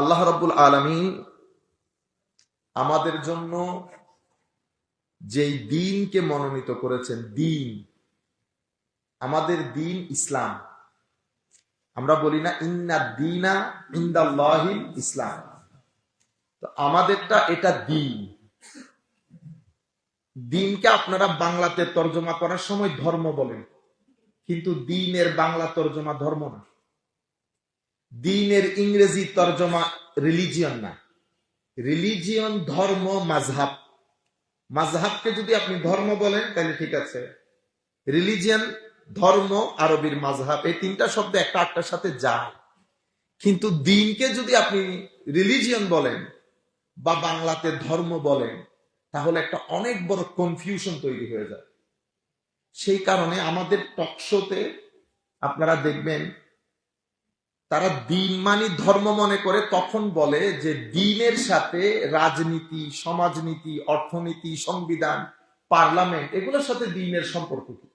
আল্লাহ রাব্বুল আলামিন আমাদের জন্য যেই দ্বীনকে মনোনীত করেছেন, দ্বীন, আমাদের দ্বীন ইসলাম। আমরা বলি না ইন্না দ্বীনা ইনদাল্লাহিল ইসলাম, তো আমাদেরটা এটা দ্বীন। দ্বীনকে আপনারা বাংলাতে তর্জমা করার সময় ধর্ম বলেন, কিন্তু দ্বীনের বাংলা তর্জমা ধর্ম না। দ্বীনের ইংরেজি তর্জমা রিলিজিয়ন না। রিলিজিয়ন ধর্ম, মাযহাব। মাযহাবকে যদি আপনি ধর্ম বলেন তাহলে ঠিক আছে। রিলিজিয়ন, ধর্ম, আরবির মাযহাব, এই তিনটা শব্দ একটা একটার সাথে যায়। কিন্তু দ্বীনকে যদি আপনি রিলিজিয়ন বলেন বা বাংলাতে ধর্ম বলেন, তাহলে একটা অনেক বড় কনফিউশন তৈরি হয়ে যায়। সেই কারণে আমাদের টকশোতে আপনারা দেখবেন তারা দ্বীন মানি ধর্ম মনে করে, তখন বলে যে দ্বীনের সাথে রাজনীতি, সমাজনীতি, অর্থনীতি, সংবিধান, পার্লামেন্ট, এগুলোর সাথে দ্বীনের সম্পর্ক কি।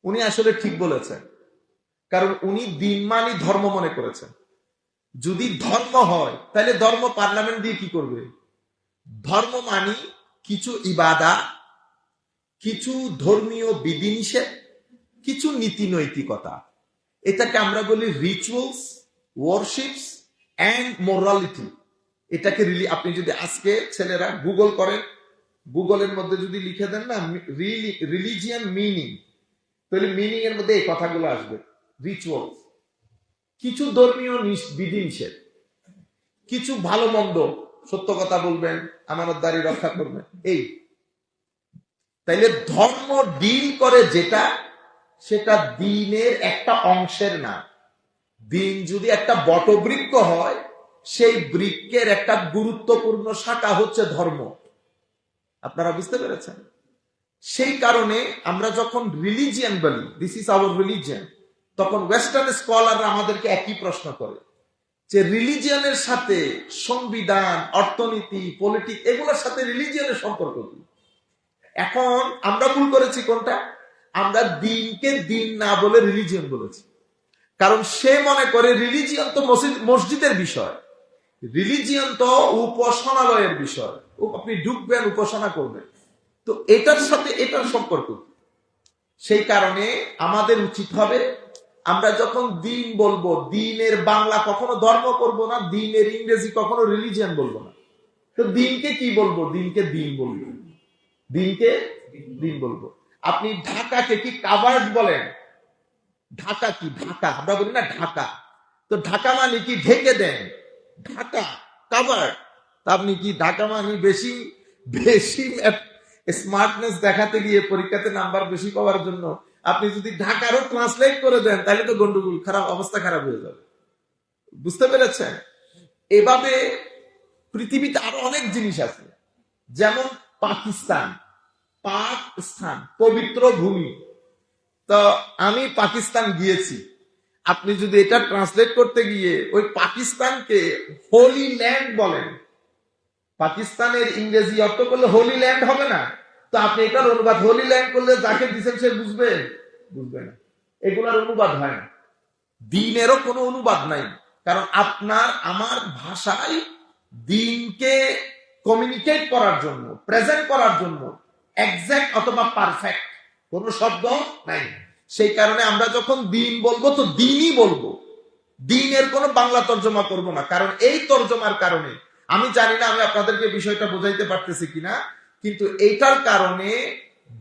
উনি আসলে ঠিক বলেছেন, কারণ উনি দ্বীন মানি ধর্ম মনে করেছেন। যদি ধর্ম হয় তাহলে ধর্ম পার্লামেন্ট দিয়ে কি করবে? ধর্ম মানি কিছু ইবাদত, কিছু ধর্মীয় বিধিনিষেধ, কিছু নীতি নৈতিকতা। এটাকে আমরা বলি রিচুয়ালস, ওয়ারশিপস এন্ড মোরালিটি। এটাকে আপনি যদি আজকে ছেলেরা গুগল করেন, গুগলের মধ্যে যদি লিখে দেন না রিলিজিয়ান মিনিং, তাহলে মিনিং এর মধ্যে এই কথাগুলো আসবে। রিচুয়ালস, কিছু ধর্মীয় বিধিনিষেধ, কিছু ভালো মন্দ, সত্য কথা বলবেন, আমানতদারি রক্ষা করবেন, এই। তাইলে ধর্ম ডিল করে যেটা, সেটা দ্বীনের একটা অংশের না। দ্বীন যদি একটা বটবৃক্ষ হয়, সেই বৃক্ষের একটা গুরুত্বপূর্ণ শাখা হচ্ছে ধর্ম। আপনারা বুঝতে পেরেছেন? সেই কারণে আমরা যখন রিলিজিয়ান বলি, দিস ইজ আওয়ার রিলিজিয়ান, তখন ওয়েস্টার্ন স্কলাররা আমাদেরকে একই প্রশ্ন করে যে রিলিজিয়ানের সাথে সংবিধান, অর্থনীতি, পলিটিক্স, এগুলোর সাথে রিলিজিয়ানের সম্পর্ক কি? এখন আমরা ভুল করেছি কোনটা? আমরা দ্বীনকে দ্বীন না বলে রিলিজিয়ন বলেছি। কারণ সে মনে করে রিলিজিয়ন তো মসজিদের বিষয়, রিলিজিয়ন তো উপাসনালয়ের বিষয়, আপনি ঢুকবেন, উপাসনা করবেন, তো এটার সাথে এটার সম্পর্ক। সেই কারণে আমাদের উচিত হবে, আমরা যখন দ্বীন বলবো, দ্বীনের বাংলা কখনো ধর্ম করব না, দ্বীনের ইংরেজি কখনো রিলিজিয়ন বলবো না। তো দ্বীনকে কি বলবো? দ্বীনকে দ্বীন বলবো, দ্বীনকে দ্বীন বলবো। আপনি ঢাকাকে কি কাভার্ড বলেন? ঢাকা কি? ঢাকা আমরা বলি না ঢাকা, তো ঢাকা মানে কি? ঢেকে দেন, ঢাকা কাভার্ড। তা আপনি কি ঢাকা মানে বেশি বেশি স্মার্টনেস দেখাতে গিয়ে পরীক্ষাতে নাম্বার বেশি পাওয়ার জন্য আপনি যদি ঢাকারও ট্রান্সলেট করে দেন, তাহলে তো গন্ডগোল, খারাপ অবস্থা খারাপ হয়ে যাবে। বুঝতে পেরেছেন? এভাবে পৃথিবীতে আরো অনেক জিনিস আছে, যেমন পাকিস্তান, পাক স্থান, পবিত্র ভূমি। তো আমি পাকিস্তান গিয়েছি, আপনি যদি এটা ট্রান্সলেট করতে গিয়ে ওই পাকিস্তানকে হোলি ল্যান্ড বলেন, পাকিস্তানের ইংরেজি অর্থ করলে হোলি ল্যান্ড হবে না। তো আপনি এটার অনুবাদ হোলি ল্যান্ড করলে যাকে দিচ্ছেন সে বুঝবে? বুঝবে না। এগুলার অনুবাদ হয় না। দ্বীনেরও কোনো অনুবাদ নাই, কারণ আপনার আমার ভাষায় দ্বীনকে কমিউনিকেট করার জন্য, প্রেজেন্ট করার জন্য এক্সাক্ট অথবা পারফেক্ট কোন শব্দ নাই। সেই কারণে আমরা যখন দ্বীন বলবো তো দ্বীনই বলবো, দ্বীনের কোনো বাংলা তর্জমা করব না। কারণ এই তর্জমার কারণে, আমি জানি না আমি আপনাদেরকে বিষয়টা বোঝাইতে পারতেছি কিনা, কিন্তু এইটার কারণে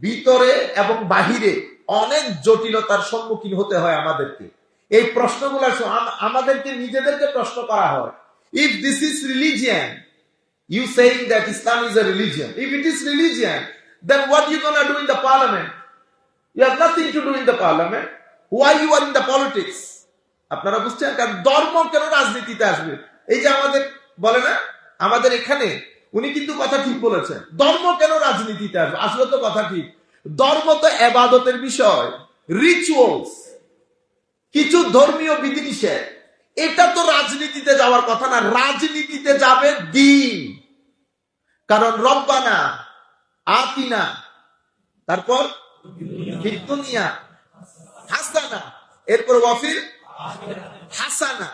ভিতরে এবং বাহিরে অনেক জটিলতার সম্মুখীন হতে হয় আমাদেরকে। এই প্রশ্নগুলো আমাদেরকে নিজেদেরকে প্রশ্ন করা হয়। If this is religion, you saying that Islam is a religion, if it is religion, then what you gonna do in the parliament? You have nothing to do in the parliament. Why you are in the politics? আপনারা বুঝছেন? কারণ ধর্ম কেন রাজনীতিতে আসবে? এই যে আমাদের বলে না, আমাদের এখানে উনি কিন্তু কথা ঠিক বলেছেন, ধর্ম কেন রাজনীতিতে আসবে? আসলে তো কথা ঠিক, ধর্ম তো ইবাদতের বিষয়, রিচুয়ালস, কিছু ধর্মীয় বিধিনিষেধ, এটা তো রাজনীতিতে যাওয়ার কথা না। রাজনীতিতে যাবে দ্বীন। কারণ রব্বানা আতিনা, তারপর দুনিয়া হাসানা, এরপর ওয়াফিল হাসানা।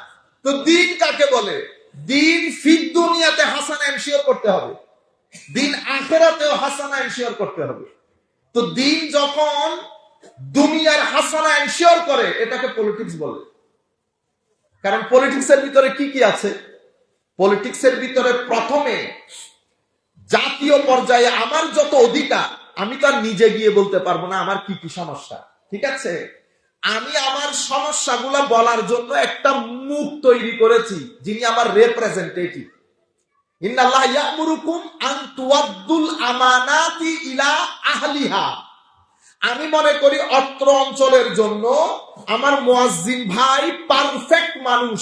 তো দ্বীন কাকে বলে? দিন ফিদ দুনিয়াতে হাসানা এনশিওর করতে হবে, দিন আখিরাতেও হাসানা এনশিওর করতে হবে। তো দিন যখন দুনিয়ার হাসানা এনশিওর করে, এটাকে পলিটিক্স বলে। কারণ পলিটিক্সের ভিতরে কি কি আছে? পলিটিক্সের ভিতরে প্রথমে জাতীয় পর্যায়ে আমার যত অধিকার, আমি তো আর নিজে গিয়ে বলতে পারবো না আমার কি কি সমস্যা, ঠিক আছে? আমি আমার সমস্যাগুলো বলার জন্য একটা মুখ তৈরি করেছি, যিনি আমার রিপ্রেজেন্টেটিভ। ইন্নাল্লাহ ইয়ামুরুকুম আন তুআদ্দুল আমানাতি ইলা আহলিহা। আমি মনে করি অত্র অঞ্চলের জন্য আমার মুয়াজ্জিন ভাই পারফেক্ট মানুষ।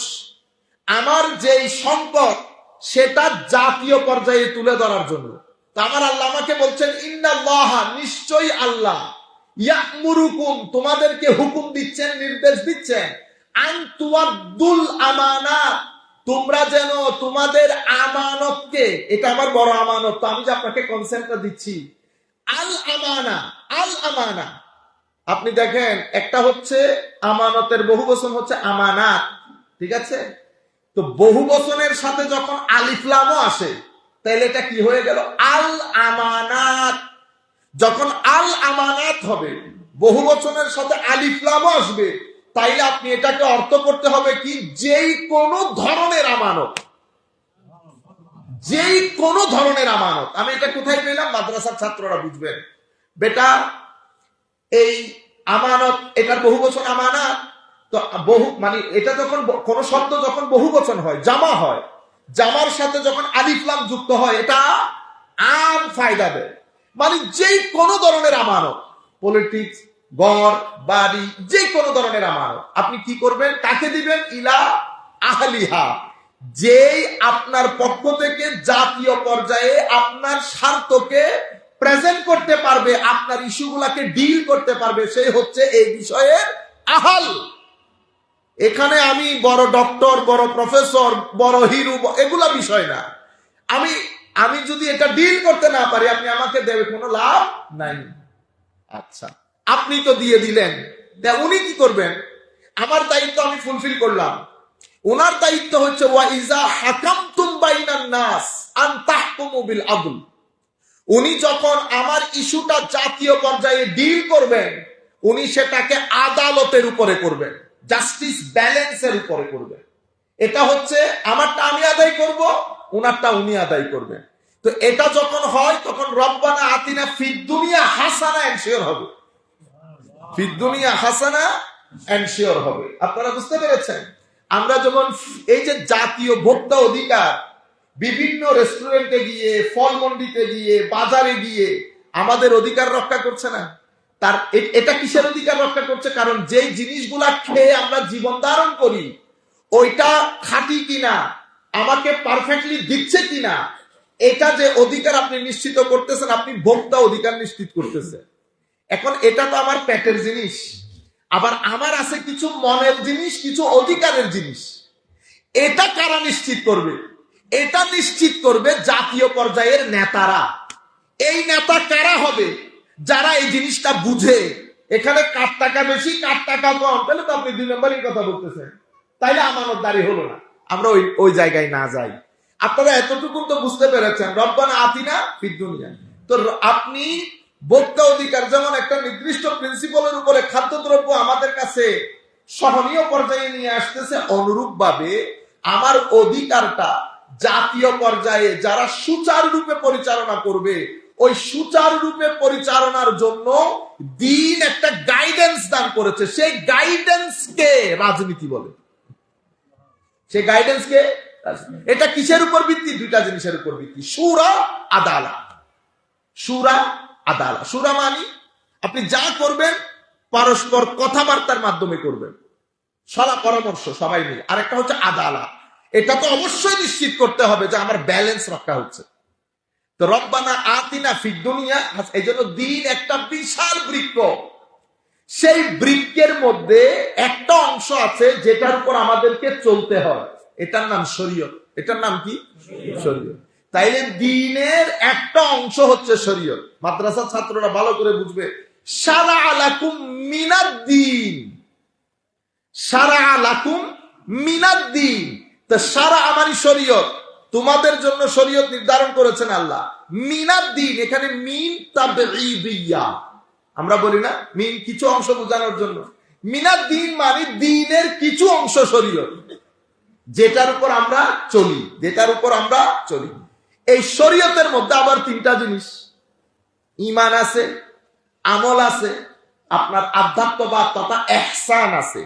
আমার যেই সংকট, সেটা জাতীয় পর্যায়ে তুলে ধরার জন্য। তো আমার আল্লাহ আমাকে বলছেন, ইন্নাল্লাহ, নিশ্চয়ই আল্লাহ, ইয়ামুরুকুম, তোমাদেরকে হুকুম দিচ্ছেন, নির্দেশ দিচ্ছেন, আন তুআদ্দুল আমানাত, তোমরা যেন তোমাদের আমানতকে, এটা আমার বড় আমানত, তো আমি যে আপনাকে কনসেন্টটা দিচ্ছি, আল আমানা, আল আমানা। আপনি দেখেন, একটা হচ্ছে আমানতের বহু বচন হচ্ছে আমানাত, ঠিক আছে? তো বহু বচনের সাথে যখন আলিফ লামও আসে, তাহলে এটা কি হয়ে গেল? আল আমানাত। যখন আল আমানাত হবে, বহু বচনের সাথে আলিফ লামও আসবে, তাইলে আপনি এটাকে অর্থ করতে হবে কি, যেই কোনো ধরনের আমানত, যেই কোনো ধরনের আমানত। আমি এটা কোথায় পেলাম? মাদ্রাসার ছাত্ররা বুঝবেন। বেটা, এই আমানত, এটার বহু বচন আমানাত। তো বহু মানে এটা যখন কোন শব্দ যখন বহু বচন হয়, জামা হয়, জামার সাথে যখন আলিফ লাম যুক্ত হয়, এটা আম ফায়দা দেয়। মানে যেই কোনো ধরনের আমানত, পলিটিক্স, ঘর বাড়ি, যে কোনো ধরনের আমানত আপনি কি করবেন? কাকে দিবেন? ইলা আহলিহা, যেই আপনার পক্ষ থেকে জাতীয় পর্যায়ে আপনার স্বার্থকে প্রেজেন্ট করতে পারবে, আপনার ইস্যুগুলাকে ডিল করতে পারবে, সেই হচ্ছে এই বিষয়ের আহাল। এখানে আমি বড় ডক্টর, বড় প্রফেসর, বড় হিরো, এগুলা বিষয় না। আমি যদি এটা ডিল করতে না পারি, আপনি আমাকে দেবে, কোনো লাভ নাই। আচ্ছা, আপনি তো দিয়ে দিলেন, উনি কি করবেন? আমার দায়িত্ব আমি ফুলফিল করলাম। ওনার দায়িত্ব হচ্ছে ওয়া ইজা হাকামতুম বাইনান নাস আন তাহকুমু বিল আদল। উনি যখন আমার ইস্যুটা জাতীয় পর্যায়ে ডিল করবেন, উনি সেটাকে আদালতের উপরে করবেন, জাস্টিস ব্যালেন্সের উপরে করবেন। এটা হচ্ছে আমারটা আমি আদায় করব, ওনারটা উনি আদায় করবেন। তো এটা যখন হয়, তখন রব্বানা আতিনা ফিদ দুনিয়া হাসানা এনশিওর হবে, ফিদ দুনিয়া হাসানা এনশিওর হবে। আপনারা বুঝতে পেরেছেন? আমরা যখন এই যে জাতীয় ভোক্তা অধিকার, বিভিন্ন রেস্টুরেন্টে গিয়ে, ফলমন্ডিতে গিয়ে, বাজারে গিয়ে আমাদের অধিকার রক্ষা করছে না, তার এটা কিসের অধিকার রক্ষা করছে? কারণ যেই জিনিসগুলা খেয়ে আমরা জীবন ধারণ করি, ওইটা খাঁটি কিনা, আমাকে পারফেক্টলি দিচ্ছে কিনা, এটা যে অধিকার আপনি নিশ্চিত করতেছেন, আপনি ভোক্তা অধিকার নিশ্চিত করতেছেন। এখন এটা তো আমার পেটের জিনিস, আবার আমার আছে কিছু মনের জিনিস, কিছু অধিকারের জিনিস। এটা কারা নিশ্চিত করবে? এটা নিশ্চিত করবে জাতীয় পর্যায়ের নেতারা। এই নেতা কারা হবে? যারা এই জিনিসটা বুঝে। এখানে কার টাকা বেশি, কার টাকা কম, তাহলে তো আপনি 2 নম্বরের কথা বলতেছেন, তাইলে আমানতদারি হলো না। আমরা ওই জায়গায় না যাই। আপনারা এতটুকু তো বুঝতে পেরেছেন, রব্বানা আতিনা ফিদ দুনিয়া। তো আপনি ভোক্তা অধিকার, যেমন একটা নির্দিষ্ট প্রিন্সিপালের উপরে খাদ্যদ্রব্য আমাদের কাছে সহনীয় পর্যায়ে নিয়ে আসতেছে, অনুরূপ ভাবে আমার অধিকারটা জাতীয় পর্যায়ে যারা সুচারুরূপে পরিচালনা করবে, ওই সুচারুরূপে পরিচালনার জন্য দিন একটা গাইডেন্স দান করেছে। সেই গাইডেন্সকে রাজনীতি বলে। সেই গাইডেন্সকে, এটা কিসের উপর ভিত্তি? 2টা জিনিসের উপর ভিত্তি, শুরা আদালা। শুরা আদালা, শুরা মানি আপনি যা করবেন পরস্পর কথাবার্তার মাধ্যমে করবেন, সলা পরামর্শ সবাই মিলে। আরেকটা হচ্ছে আদালা, এটা তো অবশ্যই নিশ্চিত করতে হবে যে আমার ব্যালেন্স রক্ষা হচ্ছে। তো রব্বানা আতিনা ফিদ দুনিয়া, এই জন্য দিন একটা বিশাল বৃক্ষ। সেই বৃক্ষের মধ্যে একটা অংশ আছে যেটার উপর আমাদেরকে চলতে হয়, এটার নাম শরীয়ত। এটার নাম কি? শরীয়ত। তাইলে দিনের একটা অংশ হচ্ছে শরীয়ত। মাদ্রাসা ছাত্ররা ভালো করে বুঝবে, শারা আলাকুম মিনাদ দ্বীন, শারা আলাকুম মিনাদ দ্বীন। তা সারা আমারই শরীয়ত, তোমাদের জন্য শরীয়ত নির্ধারণ করেছেন আল্লাহ। মিনাদ দিন, এখানে মিন তাবঈদিয়া, আমরা বলি না মিন কিছু অংশ বোঝানোর জন্য। মিনাদ দিন মানে দিনের কিছু অংশ শরীয়ত, যেটার উপর আমরা চলি, যেটার উপর আমরা চলি। এই শরীয়তের মধ্যে আবার তিনটা জিনিস, ঈমান আছে, আমল আছে, আপনার আধ্যাত্মবাদ তথা ইহসান আছে।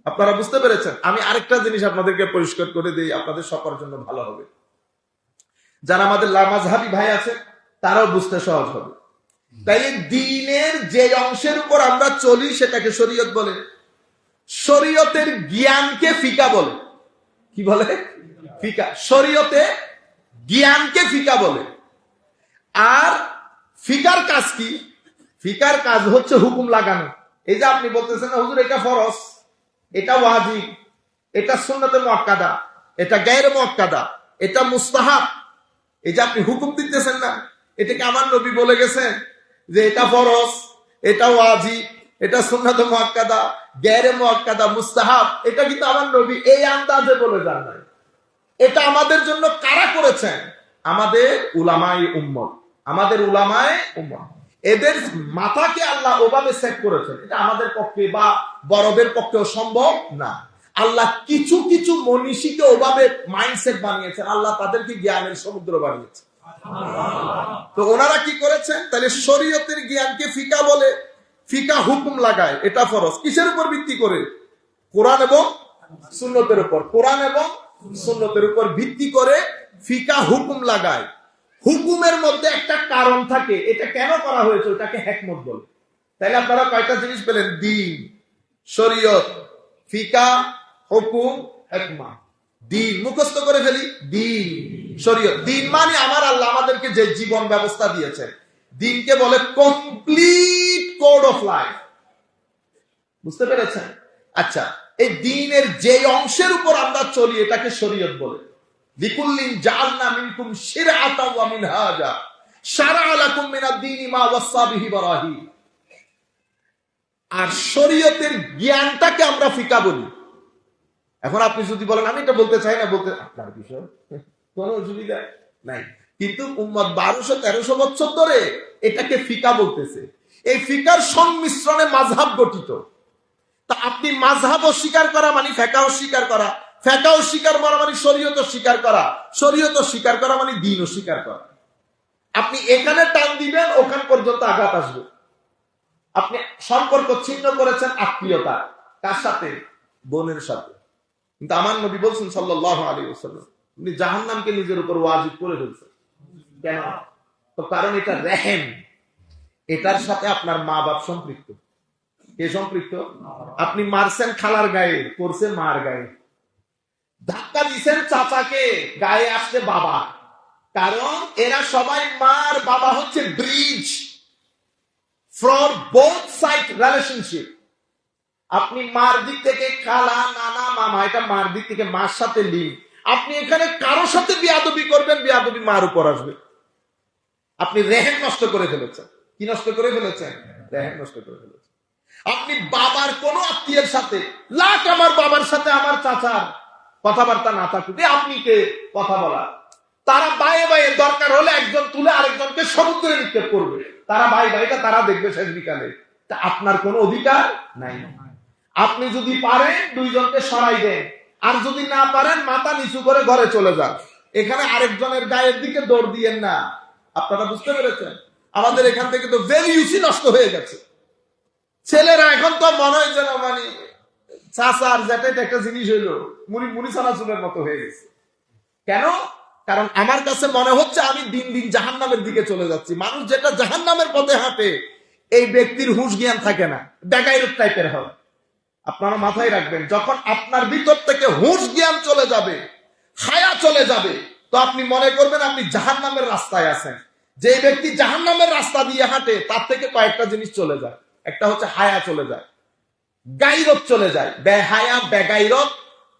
আপনারা বুঝতে পেরেছেন? আমি আরেকটা জিনিস আপনাদেরকে পরিষ্কার করে দিই, আপনাদের সবার জন্য ভালো হবে। যারা আমাদের লামাযহাবী ভাই আছে তারাও বুঝতে সহজ হবে। তাই দ্বীনের যে অংশের উপর আমরা চলি সেটাকে শরীয়ত বলে। শরীয়তের জ্ঞানকে ফিকা বলে। কি বলে? ফিকা। শরীয়তে জ্ঞানকে ফিকা বলে। আর ফিকার কাজ কি? ফিকার কাজ হচ্ছে হুকুম লাগানো। এই যে আপনি বলতেছেন না হুজুর এটা ফরজ, এটা ওয়াজিব, এটা সুন্নতে মুআক্কাদা, এটা গায়রে মুআক্কাদা, এটা মুস্তাহাব, এই যে আপনি হুকুম দিতেছেন না, এটাকে আমার নবী বলে গেছেন যে এটা ফরজ, এটা ওয়াজিব, এটা সুন্নতে মুআক্কাদা, গায়রে মুআক্কাদা, মুস্তাহাব, এটা কিন্তু আমার নবী এই আন্দাজে বলে যান নাই। এটা আমাদের জন্য কারা করেছেন? আমাদের উলামায়ে উম্মত, আমাদের উলামায়ে উম্মত। এদের মাথাকে আল্লাহ ওভাবে সেট করেছেন, এটা আমাদের পক্ষে বা বড়দের পক্ষেও সম্ভব না। আল্লাহ কিছু কিছু মনীষীকে ওভাবে মাইন্ডসেট বানিয়েছেন, আল্লাহ তাদেরকে জ্ঞানের সমুদ্র বানিয়েছেন। তো ওনারা কি করেছেন? তাহলে শরীয়তের জ্ঞানকে ফিকা বলে, ফিকা হুকুম লাগায়, এটা ফরজ। কিসের উপর ভিত্তি করে? কোরআন এবং সুন্নতের উপর। কোরআন এবং সুন্নতের উপর ভিত্তি করে ফিকা হুকুম লাগায়। হুকুমের মধ্যে একটা কারণ থাকে, এটা কেন করা হয়েছে ওটাকে হিকমত বলে। তাইলে আপনারা কয়টা জিনিস পেলেন? দ্বীন, শরীয়ত, ফিকা, হুকুম, হিকমত। দ্বীন মুখস্থ করে ফেলি, দ্বীন, শরীয়ত। দ্বীন মানে আমার আল্লাহ আমাদেরকে যে জীবন ব্যবস্থা দিয়েছেন, দ্বীনকে বলে কমপ্লিট কোড অফ লাইফ। বুঝতে পেরেছেন? আচ্ছা, এই দ্বীনের যে অংশের উপর আমরা চলি এটাকে শরীয়ত বলে। লিকুল্লিন জাআলনা মিনকুম শিরআতাও ওয়া মিনহাজা শারআ লাকুম মিনাদ দীনি মা ওয়াসা বিহি ইব্রাহিম। আর শরীয়তের জ্ঞানটাকে আমরা ফিকা বলি। এখন আপনি যদি বলেন আমি এটা বলতে চাই না, বলতে আপনার বিষয়, কোনো অসুবিধা নাই। কিন্তু উম্মত 1200-1300 বছর ধরে এটাকে ফিকা বলতেছে। এই ফিকার সংমিশ্রণে মাযহাব গঠিত। তা আপনি মাযহাব অস্বীকার করা মানে ফিকাহ অস্বীকার করা, ফিকাহ অস্বীকার করা মানে শরীয়ত অস্বীকার করা, শরীয়ত অস্বীকার করা মানে দ্বীন অস্বীকার করা। আপনি এখানে টান দিবেন ওখান পর্যন্ত আঘাত আসবে। আপনি সম্পর্ক ছিন্ন করেছেন আত্মীয়তা, কার সাথে? বোনের সাথে। কিন্তু আমার নবী বলছেন সাল্লাল্লাহু আলাইহি ওয়াসাল্লাম উনি জাহান্নামকে নিজের উপর ওয়াজিব করে ফেলছেন। কেন? তো কারণ এটা রহম, এটার সাথে আপনার মা বাপ সম্পৃক্ত। কে সম্পৃক্ত? আপনি মারছেন খালার গায়ে, করছে মার গায়ে। ধাক্কা দিচ্ছেন চাচাকে, গায়ে আসছে বাবা। কারণ এরা সবাই মার বাবা হচ্ছে bridge for both side relationship. আপনি মার দিক থেকে খালা, নানা, মামা, এটা মার দিক থেকে মার সাথে লিঙ্ক। আপনি এখানে কারো সাথে বিয়াদবি করবেন, বিয়াদবি মার উপর আসবে। আপনি রেহেম নষ্ট করে ফেলেছেন। কি নষ্ট করে ফেলেছেন? রেহেম নষ্ট করে ফেলেছেন। আপনি বাবার কোন আত্মীয়ের সাথে, লাখ আমার বাবার সাথে আমার চাচার কথাবার্তা না থাকুক, আপনি কে কথা বলা? তারা বায়ে বায়ে দরকার হলে একজন তুলে আরেকজনকে সমুদ্রে নিক্ষেপ করবে। তারা বাই বাইটা তারা দেখবে শেষ বিকালে। তা আপনার কোনো অধিকার নাই। আপনি যদি পারেন দুইজনকে সরাই দেন, আর যদি না পারেন মাথা নিচু করে ঘরে চলে যান। এখানে আরেকজনের গায়ের দিকে দৌড় দিয়েন না। আপনারা বুঝতে পেরেছেন? আমাদের এখান থেকে তো ভ্যালিউসই নষ্ট হয়ে গেছে। ছেলেরা এখন তো মনে হয় যেন মানে চাচার জ্যাঠের একটা জিনিস হইলো মুড়ি মুড়ি চানাচুরের মতো হয়ে গেছে। কেন? কারণ আমার কাছে মনে হচ্ছে আমি দিন দিন জাহান্নামের দিকে চলে যাচ্ছি। মানুষ যেটা জাহান্নামের পথে হাঁটে এই ব্যক্তির হুঁশ জ্ঞান থাকে না, বেগাইরুত টাইপের হয়। আপনারা মাথায় রাখবেন, যখন আপনার ভিতর থেকে হুঁশ জ্ঞান চলে যাবে, হায়া চলে যাবে, তো আপনি মনে করবেন আপনি জাহান্নামের রাস্তায় আছেন। যে ব্যক্তি জাহান্নামের রাস্তা দিয়ে হাঁটে তার থেকে কয়েকটা জিনিস চলে যায়। একটা হচ্ছে হায়া চলে যায়, গাইরত চলে যায়, বেহায়া বেগাইরত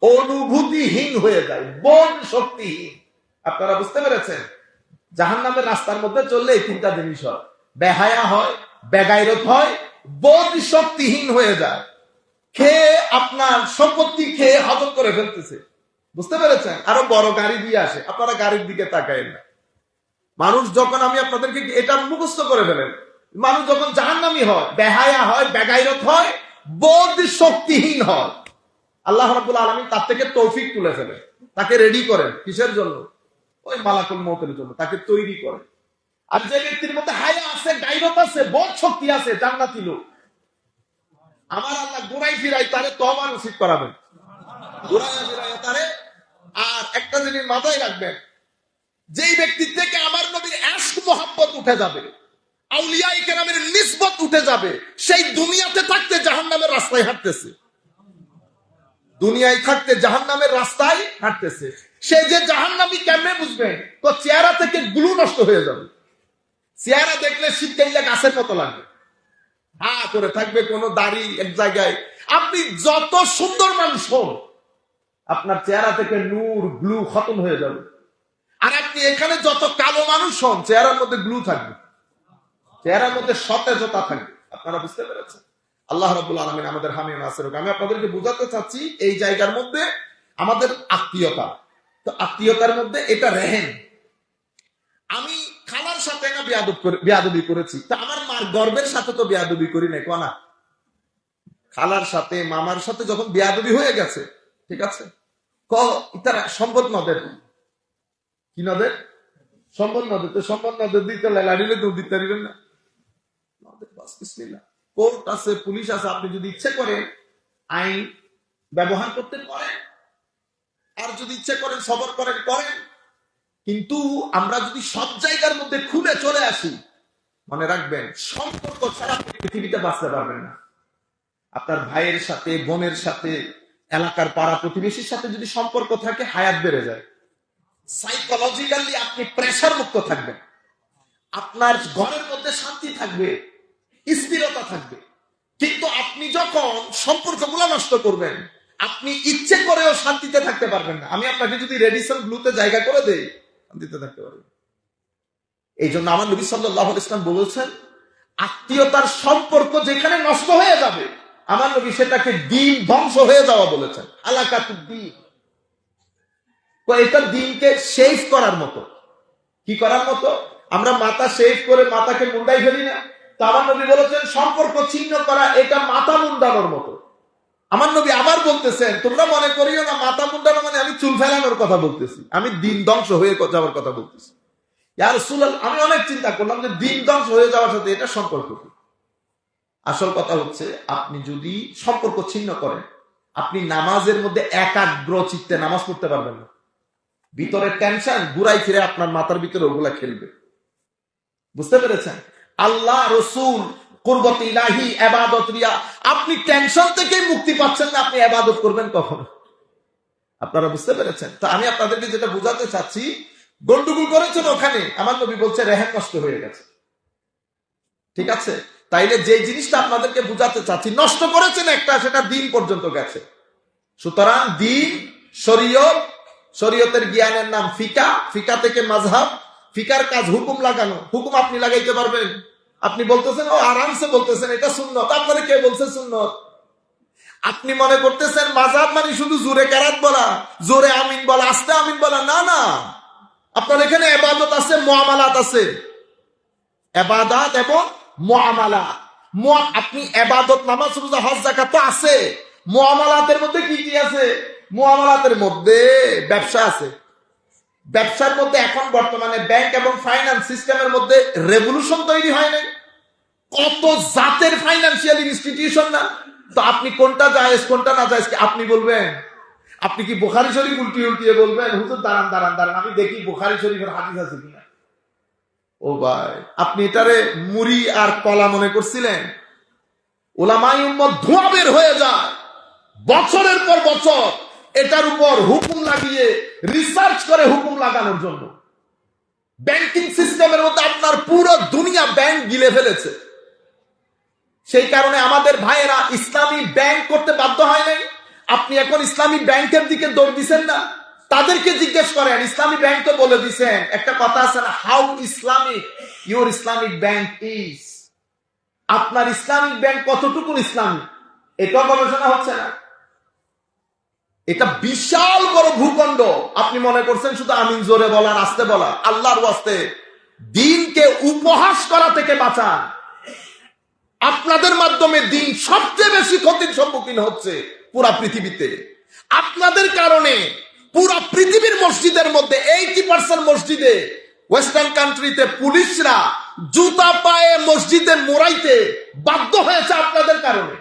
অনুভূতিহীন হয়ে যায়, বোধ শক্তিহীন। আপনারা বুঝতে পেরেছেন? জাহান্নামের রাস্তার মধ্যে চললে এই তিনটা জিনিস হয়, বেহায়া হয়, বেগাইরত হয়, বোধ শক্তিহীন হয়ে যায়। খেয়ে আপনার সম্পত্তি খেয়ে হজম করে ফেলতেছে, বুঝতে পেরেছেন? আরো বড় গাড়ি দিয়ে আসে, আপনারা গাড়ির দিকে তাকায়েন না। মানুষ যখন, আমি আপনাদেরকে এটা মুখস্থ করে ফেলেন, মানুষ যখন জাহান্নামী হয়, বেহায়া হয়, বেগাইরত হয়, বোধ শক্তিহীন হয়, আল্লাহ রাব্বুল আলামিন তার থেকে তৌফিক তুলে ফেলে, তাকে রেডি করেন। কিসের জন্য? ওই মালাকুল মউতের জন্য তাকে তৈরি করেন। আর যে ব্যক্তির মধ্যে হায়া আছে, গাইরত আছে, বোধ শক্তি আছে, জান্নাতি লোক, আমার আল্লাহ ঘুরাই ফিরাই তারে তওবা নসিব করাবেন, ঘুরাই ফিরাই তারে। আর একটা জিনিস মাথায় রাখবেন, যেই ব্যক্তির থেকে আমার নবীর ইশক মোহাব্বত উঠে যাবে, আউলিয়া ইকরামের নিসবত উঠে যাবে, সেই দুনিয়াতে থাকতে জাহান্নামের রাস্তায় হাঁটতেছে, দুনিয়ায় থাকতে জাহান্নামের রাস্তায় হাঁটতেছে। সে যে জাহান্নামী কেমনে বুঝবেন? তো চেহারা থেকে গ্লু নষ্ট হয়ে যাবে, চেহারা দেখলে শীতকালে গাছের মতো লাগবে, হা করে থাকবে, কোন দাড়ি এক জায়গায়। আপনি যত সুন্দর মানুষ হন, আপনার চেহারা থেকে নূর গ্লু খতম হয়ে যাবে। আর আপনি এখানে যত কালো মানুষ হন, চেহারার মধ্যে গ্লু থাকবে, চেহারার মধ্যে সতেজতা থাকবে। আপনারা বুঝতে পেরেছেন? আল্লাহ রাব্বুল আলামিন আমাদের হামিয়ে নাসির হোক। আমি আপনাদেরকে বোঝাতে চাচ্ছি, এই জায়গার মধ্যে আমাদের আত্মীয়তা, তো আত্মীয়তার মধ্যে এটা রেহেন। আমি খালার সাথে না বেয়াদবি করেছি, তা আমার মার গর্বের সাথে তো বেয়াদবি করি নাই কোনা। খালার সাথে, মামার সাথে যখন বেয়াদবি হয়ে গেছে, ঠিক আছে, তারা সম্পদ নদের, কি নদের? সম্পদ নদের। তো সম্পদ নদের দিতে লাড়িলে তো দিতে পারবেন না। কোর্ট আছে, পুলিশ আছে, আপনি যদি ইচ্ছে করেন আইন ব্যবহার করতে পারেন, আর যদি ইচ্ছে করেন সবর করেন করেন। কিন্তু আমরা যদি সব জায়গার মধ্যে খুলে চলে আসি, মনে রাখবেন সম্পর্ক ছাড়া আপনি পৃথিবীতে বাঁচতে পারবেন না। আপনার ভাইয়ের সাথে, বোনের সাথে, এলাকার পাড়া প্রতিবেশীর সাথে যদি সম্পর্ক থাকে, হায়াত বেড়ে যায়। সাইকোলজিক্যালি আপনি প্রেসার মুক্ত থাকবেন, আপনার ঘরের মধ্যে শান্তি থাকবে, স্থিরতা থাকবে। কিন্তু আপনি যখন সম্পর্কগুলো নষ্ট করবেন, আপনি ইচ্ছে করেও শান্তিতে থাকতে পারবেন না। আমি আপনাকে যদি রেডিসন ব্লুতে জায়গা করে দেই, শান্তিতে থাকতে পারবেন। এই জন্য আমার নবী সাল্লাল্লাহু আলাইহি ওয়াসাল্লাম বলেছেন, আত্মীয়তার সম্পর্ক যেখানে নষ্ট হয়ে যাবে, আমার নবী সেটাকে দ্বীন ধ্বংস হয়ে যাওয়া বলেছেন। আলাকাতুদ্দীন, তো এটা দ্বীনকে শেভ করার মতো। কি করার মতো? আমরা মাথা শেভ করে মাথাকে মুন্ডাই ফেলি না? তো আমার নবী বলেছেন সম্পর্ক ছিন্ন করা এটা মাথা মুন্ডানোর মতো। আমার নবী আবার বলতেছেন, তোমরা মনে করিও না মাথা মুন্ডানো মানে আমি চুল ফেলানোর কথা বলতেছি, আমি দিন ধ্বংস হয়ে যাওয়ার কথা বলতেছি। ইয়া রাসূলুল্লাহ, আমি অনেক চিন্তা করলাম যে দিন ধ্বংস হয়ে যাওয়ার সাথে এটা সম্পর্ক কি? আসল কথা হচ্ছে, আপনি যদি সম্পর্ক ছিন্ন করেন, আপনি নামাজের মধ্যে একাগ্র চিত্তে নামাজ পড়তে পারবেন না। ভিতরে টেনশন ঘুরাই ফিরে আপনার মাথার ভিতরে ওগুলা খেলবে। বুঝতে পেরেছেন? আল্লাহ, রসুল, কুরবত ইলাহি, ইবাদত রিয়া, আপনি টেনশন থেকেই মুক্তি পাচ্ছেন না, আপনি ইবাদত করবেন কখন? আপনারা বুঝতে পেরেছেন? তো আমি আপনাদেরকে যেটা বোঝাতে চাচ্ছি, গন্ডগোল করেছেন ওখানে, আমার নবী বলছে রেহেন নষ্ট হয়ে গেছে। ঠিক আছে? তাইলে যে জিনিসটা আপনাদেরকে বোঝাতে চাচ্ছি, নষ্ট করেছেন একটা, সেটা দিন পর্যন্ত গেছে। সুতরাং দিন, শরীয়ত, শরীয়তের জ্ঞানের নাম ফিকা, ফিকা থেকে মাযহাব, ফিকার কাজ হুকুম লাগানো। হুকুম আপনি লাগাইতে পারবেন? আপনি বলতেছেন, ও আরামসে বলতেছেন এটা সুন্নত, আপনারা কে বলছে সুন্নত? আপনি মনে করতেছেন মাযহাব মানে শুধু জোরে কেরাত বলা, জোরে আমিন বলা, আস্তে আমিন বলা। না না, আপনার এখানে ইবাদত আছে, মুআমালাত আছে, ইবাদত এবং মুআমালাত। আপনি ইবাদত, নামাজ, রোজা, হজ, যাকাত তো আছে, মুআমালাতের মধ্যে কি কি আছে? মুআমালাতের মধ্যে ব্যবসা আছে। ব্যবসার মধ্যে এখন বর্তমানে ব্যাংক এবং ফাইন্যান্স সিস্টেমের মধ্যে রেভলিউশন তৈরি হয় নাই? কত জাতের ফাইন্যান্সিয়াল ইনস্টিটিউশন না? তো আপনি কোনটা জায়েজ কোনটা না জায়েজ আপনি বলবেন? আপনি কি বুখারী শরীফ উল্টিয়ে বলবেন? হুজুর দাঁড়ান দাঁড়ান দাঁড়ান, আমি দেখি বুখারী শরীফের হাদিস আছে কিনা। ও ভাই, আপনি এটারে মুড়ি আর কলা মনে করছিলেন? উলামায়ে উম্মত ধোঁয়া বের হয়ে যায় বছরের পর বছর এটার উপর হুকুম লাগিয়ে, রিসার্চ করে হুকুম লাগানোর জন্য। ব্যাংকিং সিস্টেমের মধ্যে আপনার পুরো দুনিয়া ব্যাংক গিলে ফেলেছে। সেই কারণে আমাদের ভাইয়েরা ইসলামী ব্যাংক করতে বাধ্য হয় নাই। আপনি এখন ইসলামী ব্যাংকের দিকে দৌড় দিচ্ছেন না? তাদেরকে জিজ্ঞেস করেন, ইসলামী ব্যাংক তো বলে দিচ্ছেন, একটা কথা আছে না, how Islamic your Islamic bank is. আপনার ইসলামিক ব্যাংক কতটুকু ইসলামিক, এটাও গবেষণা হচ্ছে না। এটা বিশাল বড় ভূখণ্ড। আপনি মনে করছেন শুধু আমিন জোরে বলা, আস্তে বলা? আল্লাহর ওয়াস্তে দিনকে উপহাস করা থেকে বাঁচান। আপনাদের মাধ্যমে দিন সবচেয়ে বেশি ক্ষতির সম্মুখীন হচ্ছে পুরা পৃথিবীতে। আপনাদের কারণে পুরা পৃথিবীর মসজিদের মধ্যে 80% মসজিদে ওয়েস্টার্ন কান্ট্রিতে পুলিশরা জুতা পায়ে মসজিদে মোড়াইতে বাধ্য হয়েছে আপনাদের কারণে।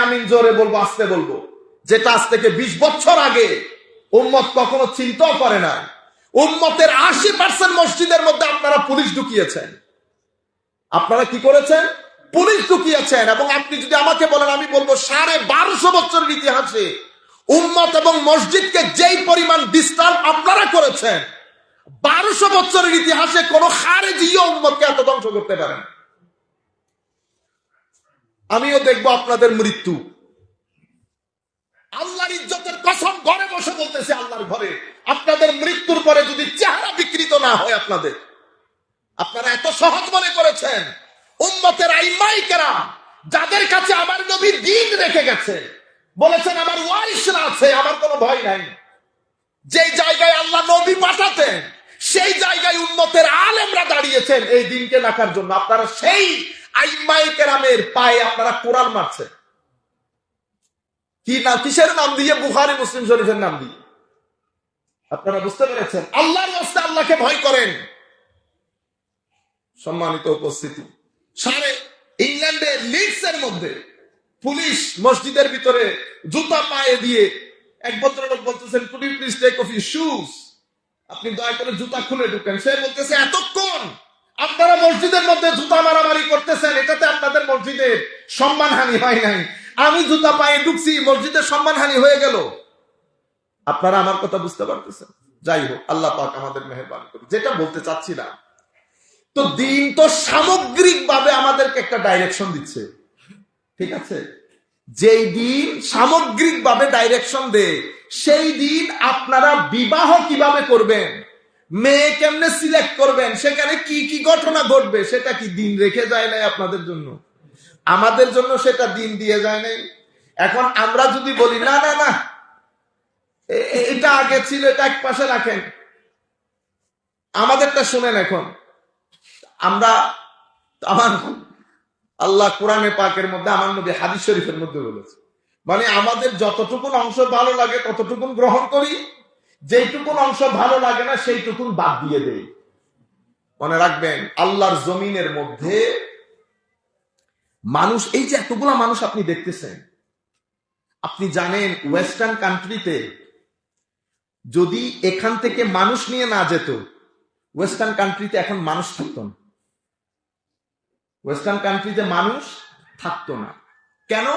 আমিন জোরে বলবো, আস্তে বলবো, যেটা আজ থেকে 20 বছর আগে উম্মত কখনো চিন্তাও করে না। উম্মতের 80% মসজিদের মধ্যে আপনারা পুলিশ ঢুকিয়েছেন। আপনারা কি করেছেন? পুলিশ ঢুকিয়েছেন। এবং আপনি যদি আমাকে বলেন, আমি বলবো 1250 বছরের ইতিহাসে উম্মত এবং মসজিদকে যেই পরিমাণ ডিস্টার্ব আপনারা করেছেন, 1200 বছরের ইতিহাসে কোন খারেজিও উম্মতকে এত ধ্বংস করতে পারেন। আমিও দেখবো আপনাদের মৃত্যু। আল্লাহর ইজ্জতের কসম ঘরে বসে বলতেছে, আল্লাহর ঘরে আপনাদের মৃত্যুর পরে যদি চেহারা বিকৃত না হয়, আপনারা এত সহজ মনে করেছেন। উম্মতের আইম্মায়ে কেরাম যাদের কাছে আমার নবী দ্বীন রেখে গেছে, বলেছেন আমার ওয়ারিসরা আছে, আমার কোনো ভয় নাই। যেই জায়গায় আল্লাহ নবী পাঠাতেন সেই জায়গায় উম্মতের আলেমরা দাঁড়িয়েছেন এই দ্বীনকে রাখার জন্য। আপনারা সেই আইম্মায়ে কেরামের পায়ে আপনারা কোরআন মারছেন। কি নাম, কিসের নাম দিয়ে? বুখারী মুসলিম শরীফের নাম দিয়ে। আপনারা বুঝতে পেরেছেন? আল্লাহর রাস্তায় আল্লাহকে ভয় করেন। সম্মানিত উপস্থিতি, ইংল্যান্ডে লিডসের মধ্যে পুলিশ মসজিদের ভিতরে জুতা পায়ে দিয়ে এক ভদ্রলোক বলতেছেন, could you please take off your shoes, আপনি দয়া করে জুতা খুলে ঢুকেন। সে বলতেছে, এতক্ষণ আপনারা মসজিদের মধ্যে জুতা মারামারি করতেছেন, এটাতে আপনাদের মসজিদের সম্মানহানি হয় নাই। আমি জুতা পায়ে ঢুকছি, মসজিদের সম্মানহানি হয়ে গেল। আপনারা আমার কথা বুঝতে পারতেছেন? যাই হোক, আল্লাহ পাক আমাদের মেহেরবানি করুন। যেটা বলতে চাচ্ছিলাম, তো দিন তো সামগ্রিক ভাবে আমাদেরকে একটা ডাইরেকশন দিচ্ছে, ঠিক আছে? যেই দিন সামগ্রিক ভাবে ডাইরেকশন দেয়, সেই দিন আপনারা বিবাহ কিভাবে করবেন, মেয়ে কেমনে সিলেক্ট করবেন, সেখানে কি কি ঘটনা ঘটবে, সেটা কি দিন রেখে যায় নাই আপনাদের জন্য? আমাদের জন্য সেটা দিন দিয়ে যায় নাই। এখন আমরা যদি বলি না না না, এটা আগে ছিল, এটা এক পাশে রাখেন, আমাদেরটা শুনেন। এখন আমার আল্লাহ কোরআনে পাকের মধ্যে, আমার নবী হাদিস শরীফের মধ্যে বলেছে, মানে আমাদের যতটুকুন অংশ ভালো লাগে ততটুকুন গ্রহণ করি, যেইটুকুন অংশ ভালো লাগে না সেইটুকুন বাদ দিয়ে দেই। মনে রাখবেন, আল্লাহর জমিনের মধ্যে মানুষ, এই যে এতগুলা মানুষ আপনি দেখতেছেন, আপনি জানেন ওয়েস্টার্ন কান্ট্রিতে যদি এখান থেকে মানুষ নিয়ে না যেত, ওয়েস্টার্ন কান্ট্রিতে এখন মানুষ থাকতো না। ওয়েস্টার্ন কান্ট্রিতে মানুষ থাকতো না। কেন?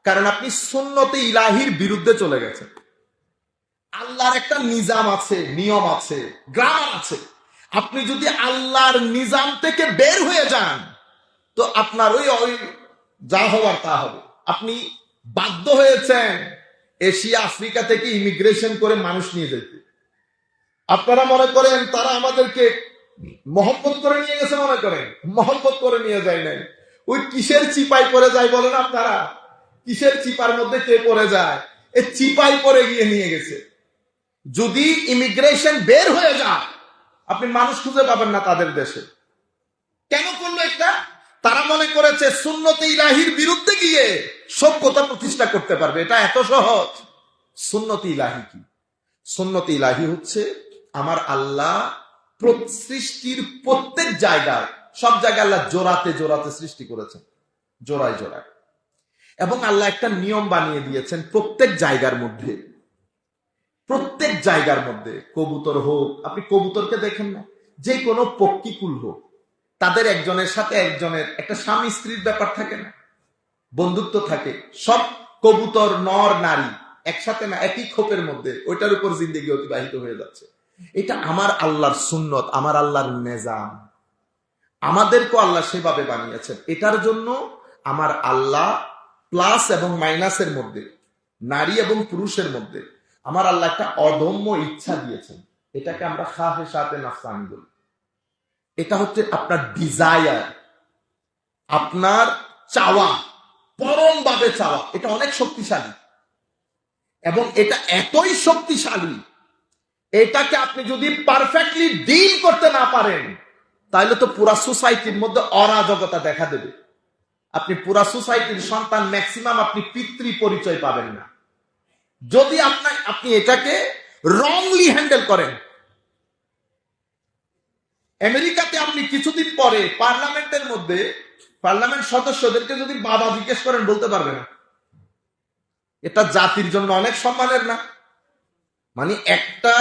কারণ আপনি সুন্নতে ইলাহির বিরুদ্ধে চলে গেছেন। আল্লাহর একটা নিজাম আছে, নিয়ম আছে, গ্রামার আছে। আপনি যদি আল্লাহর নিজাম থেকে বের হয়ে যান, তো আপনার ওই যা হওয়ার তা হবে। আপনি বাধ্য হয়েছেন এশিয়া আফ্রিকা থেকে ইমিগ্রেশন করে মানুষ নিয়ে যেতে। আপনারা মনে করেন তারা আমাদেরকে মহব্বত করে নিয়ে গেছে, মনে করেন মহব্বত করে নিয়ে যায় নাই। ওই কিসের চিপাই পরে যায় বলেন আপনারা? কিসের চিপার মধ্যে কে পড়ে যায়? এই চিপাই পরে গিয়ে নিয়ে গেছে। যদি ইমিগ্রেশন বের হয়ে যায়, আপনি মানুষ খুঁজে পাবেন না তাদের দেশে। কেন করলো এটা? তারা মনে করেছে সুন্নতে ইলাহির বিরুদ্ধে গিয়ে সভ্যতা প্রতিষ্ঠা করতে পারবে। এটা এত সহজ। সুন্নতে ইলাহি কি? সুন্নতে ইলাহি হচ্ছে আমার আল্লাহ সৃষ্টির প্রত্যেক জায়গায়, সব জায়গায় আল্লাহ জোড়াতে জোড়াতে সৃষ্টি করেছেন, জোড়ায় জোড়ায়। এবং আল্লাহ একটা নিয়ম বানিয়ে দিয়েছেন প্রত্যেক জায়গার মধ্যে। প্রত্যেক জায়গার মধ্যে কবুতর হোক, আপনি কবুতরকে দেখেন না, যে কোনো পক্ষীকুল হোক, তাদের একজনের সাথে একজনের একটা স্বামী স্ত্রীর ব্যাপার থাকে না, বন্ধুত্ব থাকে। সব কবুতর নর নারী একসাথে না, একই খোপের মধ্যে, ওইটার উপর জিন্দেগি অতিবাহিত হয়ে যাচ্ছে। এটা আমার আল্লাহর সুন্নত, আমার আল্লাহর নিজাম। আমাদেরকে আল্লাহ সেভাবে বানিয়েছেন। এটার জন্য আমার আল্লাহ প্লাস এবং মাইনাসের মধ্যে, নারী এবং পুরুষের মধ্যে আমার আল্লাহ একটা অদম্য ইচ্ছা দিয়েছেন। এটাকে আমরা খাহেসাতে নাফসানি বলি। এটা হচ্ছে আপনার ডিজায়ার, আপনার চাওয়া, পরম ভাবে চাওয়া। এটা অনেক শক্তিশালী। এবং এটা এতই শক্তিশালী, এটাকে আপনি যদি পারফেক্টলি ডিল করতে না পারেন তাহলে তো পুরা সোসাইটির মধ্যে অরাজকতা দেখা দেবে। আপনি পুরা সোসাইটির সন্তান ম্যাক্সিমাম আপনি পিতৃ পরিচয় পাবেন না যদি আপনি এটাকে রংলি হ্যান্ডেল করেন। আমেরিকাতে আপনি কিছুদিন পরে পার্লামেন্টের মধ্যে পার্লামেন্ট সদস্যদেরকে যদি বাবা জিজ্ঞেস করেন বলতে পারবে না। এটা জাতির জন্য অনেক সম্মানের না? মানে একটা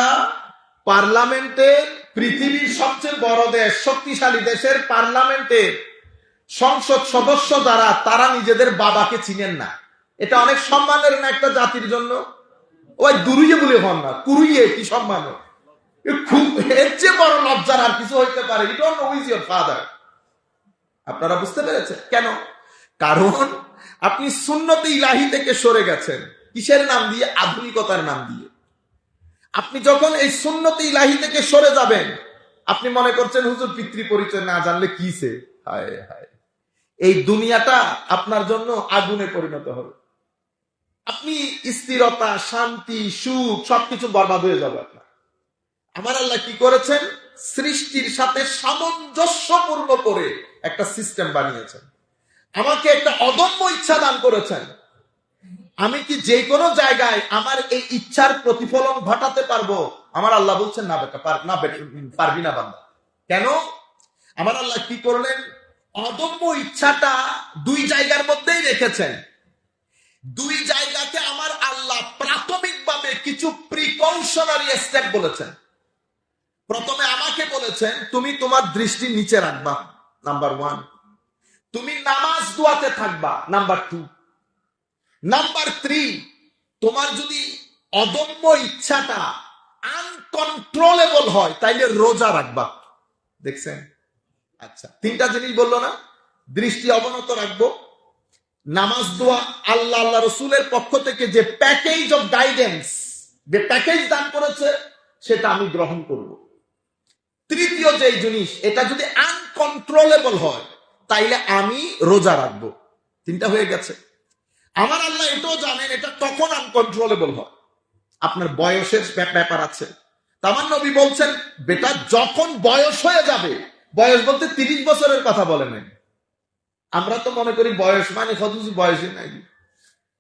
পার্লামেন্টের, পৃথিবীর সবচেয়ে বড় দেশ, শক্তিশালী দেশের পার্লামেন্টের সংসদ সদস্য যারা, তারা নিজেদের বাবাকে চিনেন না। এটা অনেক সম্মানের না একটা জাতির জন্য? ওই দুরুইয়ে বলে হন না, কুরুইয়ে কি সম্মান? এর চেয়ে বড় লজ্জার আর কিছু হইতে পারে? ইট don't know who is your father. আপনারা বুঝতে পেরেছেন কেন? কারণ আপনি সুন্নতে ইলাহি থেকে সরে গেছেন। কিসের নাম দিয়ে? আধুনিকতার নাম দিয়ে। আপনি যখন এই সুন্নতে ইলাহি থেকে সরে যাবেন, আপনি মনে করছেন হুজুর পিতৃ পরিচয় না জানলে কিসে, হায় হায়, এই দুনিয়াটা আপনার জন্য আগুনে পরিণত হবে। আপনি স্থিরতা, শান্তি, সুখ সবকিছু বরবাদ হয়ে যাবে আপনার। আমার আল্লাহ কি করেছেন? সৃষ্টির সাথে সামঞ্জস্যপূর্ণ করে একটা সিস্টেম বানিয়েছেন। আমাকে একটা অদম্য ইচ্ছা দান করেছেন। আমি কি যে কোনো জায়গায় আমার এই ইচ্ছার প্রতিফলন ঘটাতে পারবো? আমার আল্লাহ বলছেন না বেটা, পারবি না বান্দা। কেন? আমার আল্লাহ কি করলেন? অদম্য ইচ্ছাটা দুই জায়গার মধ্যেই রেখেছেন। দুই জায়গাতে আমার আল্লাহ প্রাথমিকভাবে কিছু প্রিকশনারি স্টেপ বলেছেন। প্রথমে আমাকে বলেছেন তুমি তোমার দৃষ্টি নিচে রাখবা, নাম্বার 1। তুমি নামাজ দোয়াতে থাকবা, নাম্বার 2। নাম্বার 3, তোমার যদি অদম্য ইচ্ছাটা আনকন্ট্রোলেবল হয় তাইলে রোজা রাখবা। দেখছেন? আচ্ছা, 3টা জিনিস বললো না? দৃষ্টি অবনত রাখবো, নামাজ দোয়া, আল্লাহ আল্লাহ রসুলের পক্ষ থেকে যে প্যাকেজ অফ গাইডেন্স, যে প্যাকেজ দান করেছে সেটা আমি গ্রহণ করব। তৃতীয় যে জিনিস, এটা যদি আনকন্ট্রোলেবল হয় তাইলে আমি রোজা রাখবো। 3টা হয়ে গেছে। আমার আল্লাহ এটাও জানেন এটা কখন আনকন্ট্রোলেবল হয়। আপনার বয়সের ব্যাপার আছে। আমার নবী বলছেন বেটা যখন বয়স হয়ে যাবে, বয়স বলতে 30 বছরের কথা বলেন। আমরা তো মনে করি বয়স মানে কতদিন বয়সে নাই।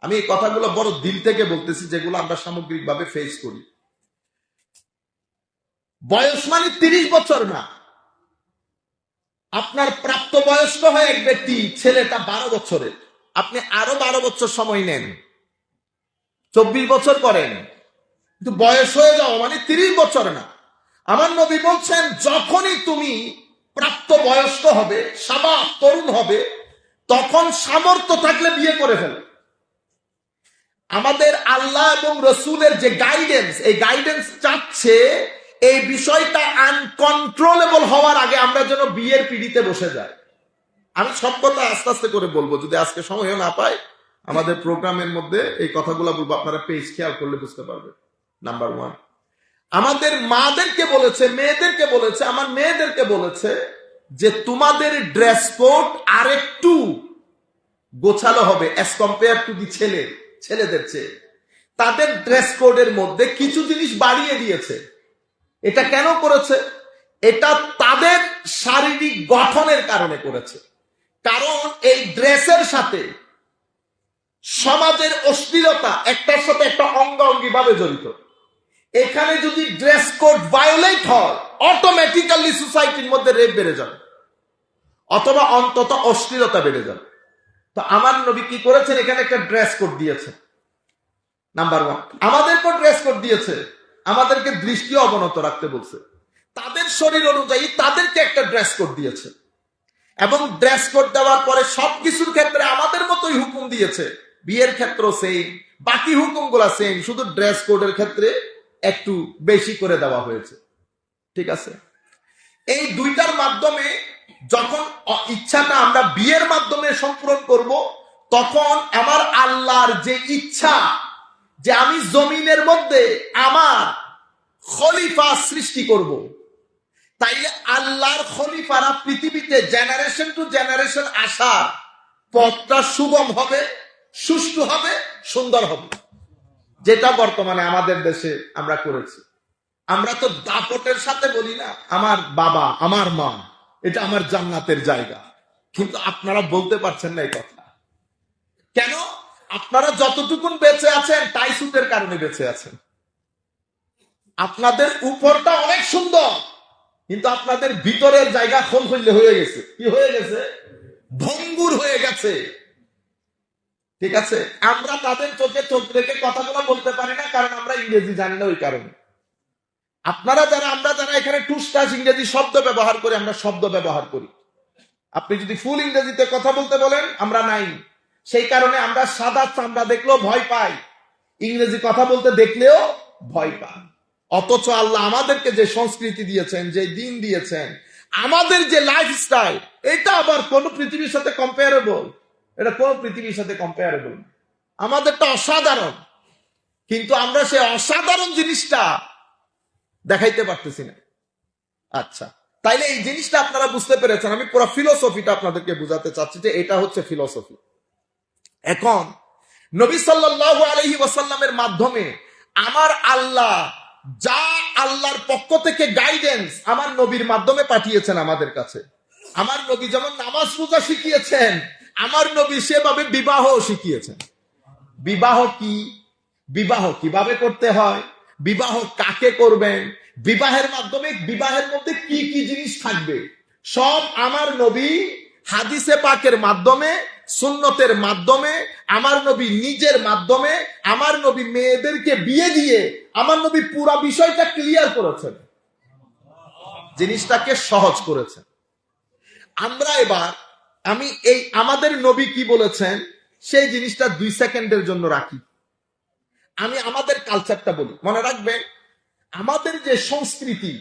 আমি এই কথাগুলো বড় দিল থেকে বলতেছি, যেগুলো আমরা সামগ্রিকভাবে ফেস করি। বয়স মানে 30 বছর না। আপনার প্রাপ্ত বয়স্ক হয় এক ব্যক্তি, ছেলেটা 12 বছরের, আপনি আরো 12 বছর সময় নেন, 24 বছর করেন, কিন্তু বয়স হয়ে যাও মানে 30 বছর না। আমার নবী বলছেন যখনই তুমি প্রাপ্ত বয়স্ক হবে, শাবাব, তরুণ হবে, তখন সামর্থ্য থাকলে বিয়ে করে ফেলে। আমাদের আল্লাহ এবং রসুলের যে গাইডেন্স, এই গাইডেন্স চাচ্ছে এই বিষয়টা আনকন্ট্রোলেবল হওয়ার আগে আমরা যেন বিয়ের পিড়িতে বসে যাই। আমি সব কথা আস্তে আস্তে করে বলবো, যদি আজকে সময়ও না পাই আমাদের প্রোগ্রামের মধ্যে এই কথাগুলো বলবো, আপনারা পেজ খেয়াল করলে বুঝতে পারবেন। নাম্বার 1, আমাদের মাদেরকে বলেছে, মেয়েদেরকে বলেছে, আমার মেয়েদেরকে বলেছে যে তোমাদের ড্রেস কোড আরেকটু গোছালো হবে অ্যাজ কম্পেয়ার টু দি ছেলেদের চেয়ে। তাদের ড্রেস কোডের মধ্যে কিছু জিনিস বাড়িয়ে দিয়েছে। এটা কেন করেছে? এটা তাদের শারীরিক গঠনের কারণে করেছে। কারণ এই ড্রেসের সাথে সমাজের অশ্লীলতা একটার সাথে একটা অঙ্গাঙ্গি ভাবে জড়িত। এখানে যদি ড্রেস কোড ভায়োলেট হয়, অটোমেটিক্যালি সোসাইটির মধ্যে রেপ বেড়ে যাবে, অথবা অন্তত অশ্লীলতা বেড়ে যাবে। তো আমার নবী কি করেছেন? এখানে একটা ড্রেস কোড দিয়েছে। নাম্বার 1, আমাদেরকে ড্রেস কোড দিয়েছে, আমাদেরকে দৃষ্টি অবনত রাখতে বলছে। তাদের শরীর অনুযায়ী তাদেরকে একটা ড্রেস কোড দিয়েছে, এবং ড্রেস কোড দেওয়ার পরে সবকিছুর ক্ষেত্রে আমাদের মতোই হুকুম দিয়েছে। বিয়ের ক্ষেত্রেও সেম, বাকি হুকুমগুলা সেম, শুধু ড্রেস কোডের ক্ষেত্রে একটু বেশি করে দেওয়া হয়েছে। ঠিক আছে? এই দুইটার মাধ্যমে যখন ইচ্ছাটা আমরা বিয়ের মাধ্যমে সম্পূরণ করব, তখন আমার আল্লাহর যে ইচ্ছা যে আমি জমিনের মধ্যে আমার খলিফা সৃষ্টি করব, তাইলে আল্লাহর খলিফারা পৃথিবীতে জেনারেশন টু জেনারেশন আসার পথটা সুগম হবে, সুষ্ঠু হবে, সুন্দর হবে। যেটা বর্তমানে আমাদের দেশে আমরা করেছি। আমরা তো দাপটের সাথে বলি না আমার বাবা আমার মা এটা আমার জান্নাতের জায়গা, কিন্তু আপনারা বলতে পারছেন না এই কথা। কেন? আপনারা যতটুকুন বেঁচে আছেন টাই সুটের কারণে বেঁচে আছেন। আপনাদের উপরটা অনেক সুন্দর, কিন্তু আপনাদের ভিতরের জায়গা খোলখুল্লে হয়ে গেছে। কি হয়ে গেছে? ভঙ্গুর হয়ে গেছে। ঠিক আছে, আমরা তাদের চোখে চোখ রেখে কথাগুলো বলতে পারি না, কারণ আমরা ইংরেজি জানি না। ওই কারণে আপনারা যারা, আমরা যারা এখানে টুসটাস ইংরেজি শব্দ ব্যবহার করি, আমরা শব্দ ব্যবহার করি। আপনি যদি ফুল ইংরেজিতে কথা বলতে বলেন, আমরা নাই। সেই কারণে আমরা সাদা চামড়া দেখলেও ভয় পাই, ইংরেজি কথা বলতে দেখলেও ভয় পাই। অথচ আল্লাহ আমাদেরকে যে সংস্কৃতি দিয়েছেন, যে দিন দিয়েছেন, আমাদের যে লাইফস্টাইল, এটা আবার কোন পৃথিবীর সাথে কম্পেয়ারেবল? এটা কোন পৃথিবীর সাথে কম্পেয়ারেবল? আমাদেরটা অসাধারণ, কিন্তু আমরা সেই অসাধারণ জিনিসটা দেখাইতে পারতেছি না। আচ্ছা, তাইলে এই জিনিসটা আপনারা বুঝতে পেরেছেন। আমি পুরো ফিলোসফিটা আপনাদেরকে বুঝাতে চাচ্ছি যে এটা হচ্ছে ফিলোসফি। এখন নবী সাল্লাল্লাহু আলাইহি ওয়াসাল্লামের মাধ্যমে আমার আল্লাহ যা আল্লাহর পক্ষ থেকে গাইডেন্স আমার নবীর মাধ্যমে পাঠিয়েছেন আমাদের কাছে। আমার নবী যেমন নামাজ রোজা শিখিয়েছেন, আমার নবী সেভাবে বিবাহ শিখিয়েছেন। বিবাহ কি, বিবাহ কিভাবে করতে হয়, বিবাহ কাকে করবেন, বিবাহের মাধ্যমে, বিবাহের মধ্যে কি কি জিনিস থাকবে, সব আমার নবী হাদিসে পাকের মাধ্যমে, সুন্নতের মাধ্যমে, আমার নবী নিজের মাধ্যমে, আমার নবী মেয়েদেরকে বিয়ে দিয়ে আমার নবী পুরো বিষয়টা ক্লিয়ার করেছেন, জিনিসটাকে সহজ করেছেন। আমরা এবার, আমি এই আমাদের নবী কি বলেছেন সেই জিনিসটা 2 সেকেন্ডের জন্য রাখি। আমি আমাদের কালচারটা বলি। মনে রাখবেন, আমাদের যে সংস্কৃতি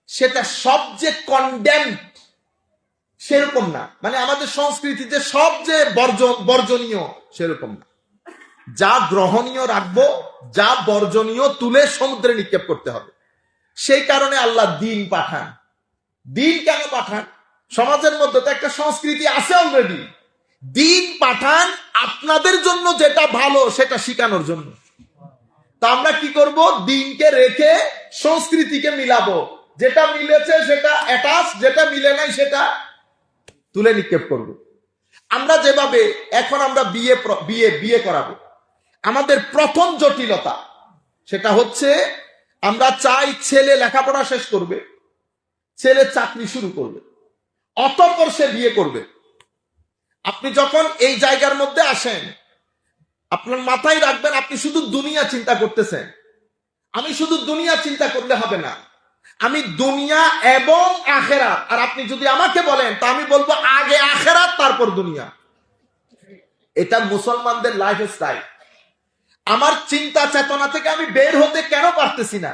সেটা সবচেয়ে কন্ডেম সেরকম না। মানে আমাদের সংস্কৃতি যে সবচেয়ে বর্জনীয় সেরকম না। যা গ্রহণীয় রাখবো, যা বর্জনীয় তুলে সমুদ্রে নিক্ষেপ করতে হবে। সেই কারণে আল্লাহ দিন পাঠান। দিন কেন পাঠান? সমাজের মধ্যে তো একটা সংস্কৃতি আছে অলরেডি। দিন পাঠান আপনাদের জন্য যেটা ভালো সেটা শিখানোর জন্য। তা আমরা কি করব? দিনকে রেখে সংস্কৃতিকে মিলাবো। যেটা মিলেছে সেটা অ্যাটাচ, যেটা মিলে নাই সেটা তুলে নিক্ষেপ করব। আমরা যেভাবে এখন আমরা বিয়ে করাবো, আমাদের প্রথম জটিলতা সেটা হচ্ছে আমরা চাই ছেলে লেখাপড়া শেষ করবে, ছেলে চাকরি শুরু করবে, অতঃপর সে বিয়ে করবে। আপনি যখন এই জায়গার মধ্যে আসেন, আপনার মাথায় রাখবেন আপনি শুধু দুনিয়া চিন্তা করতেছেন। আমি শুধু দুনিয়া চিন্তা করলে হবে না, আমি দুনিয়া এবং আখেরাত। আর আপনি যদি আমাকে বলেন তা আমি বলবো আগে আখেরাত তারপর দুনিয়া। এটা মুসলমানদের লাইফ স্টাইল। আমার চিন্তা চেতনা থেকে আমি বের হতে কেন পারতেছি না?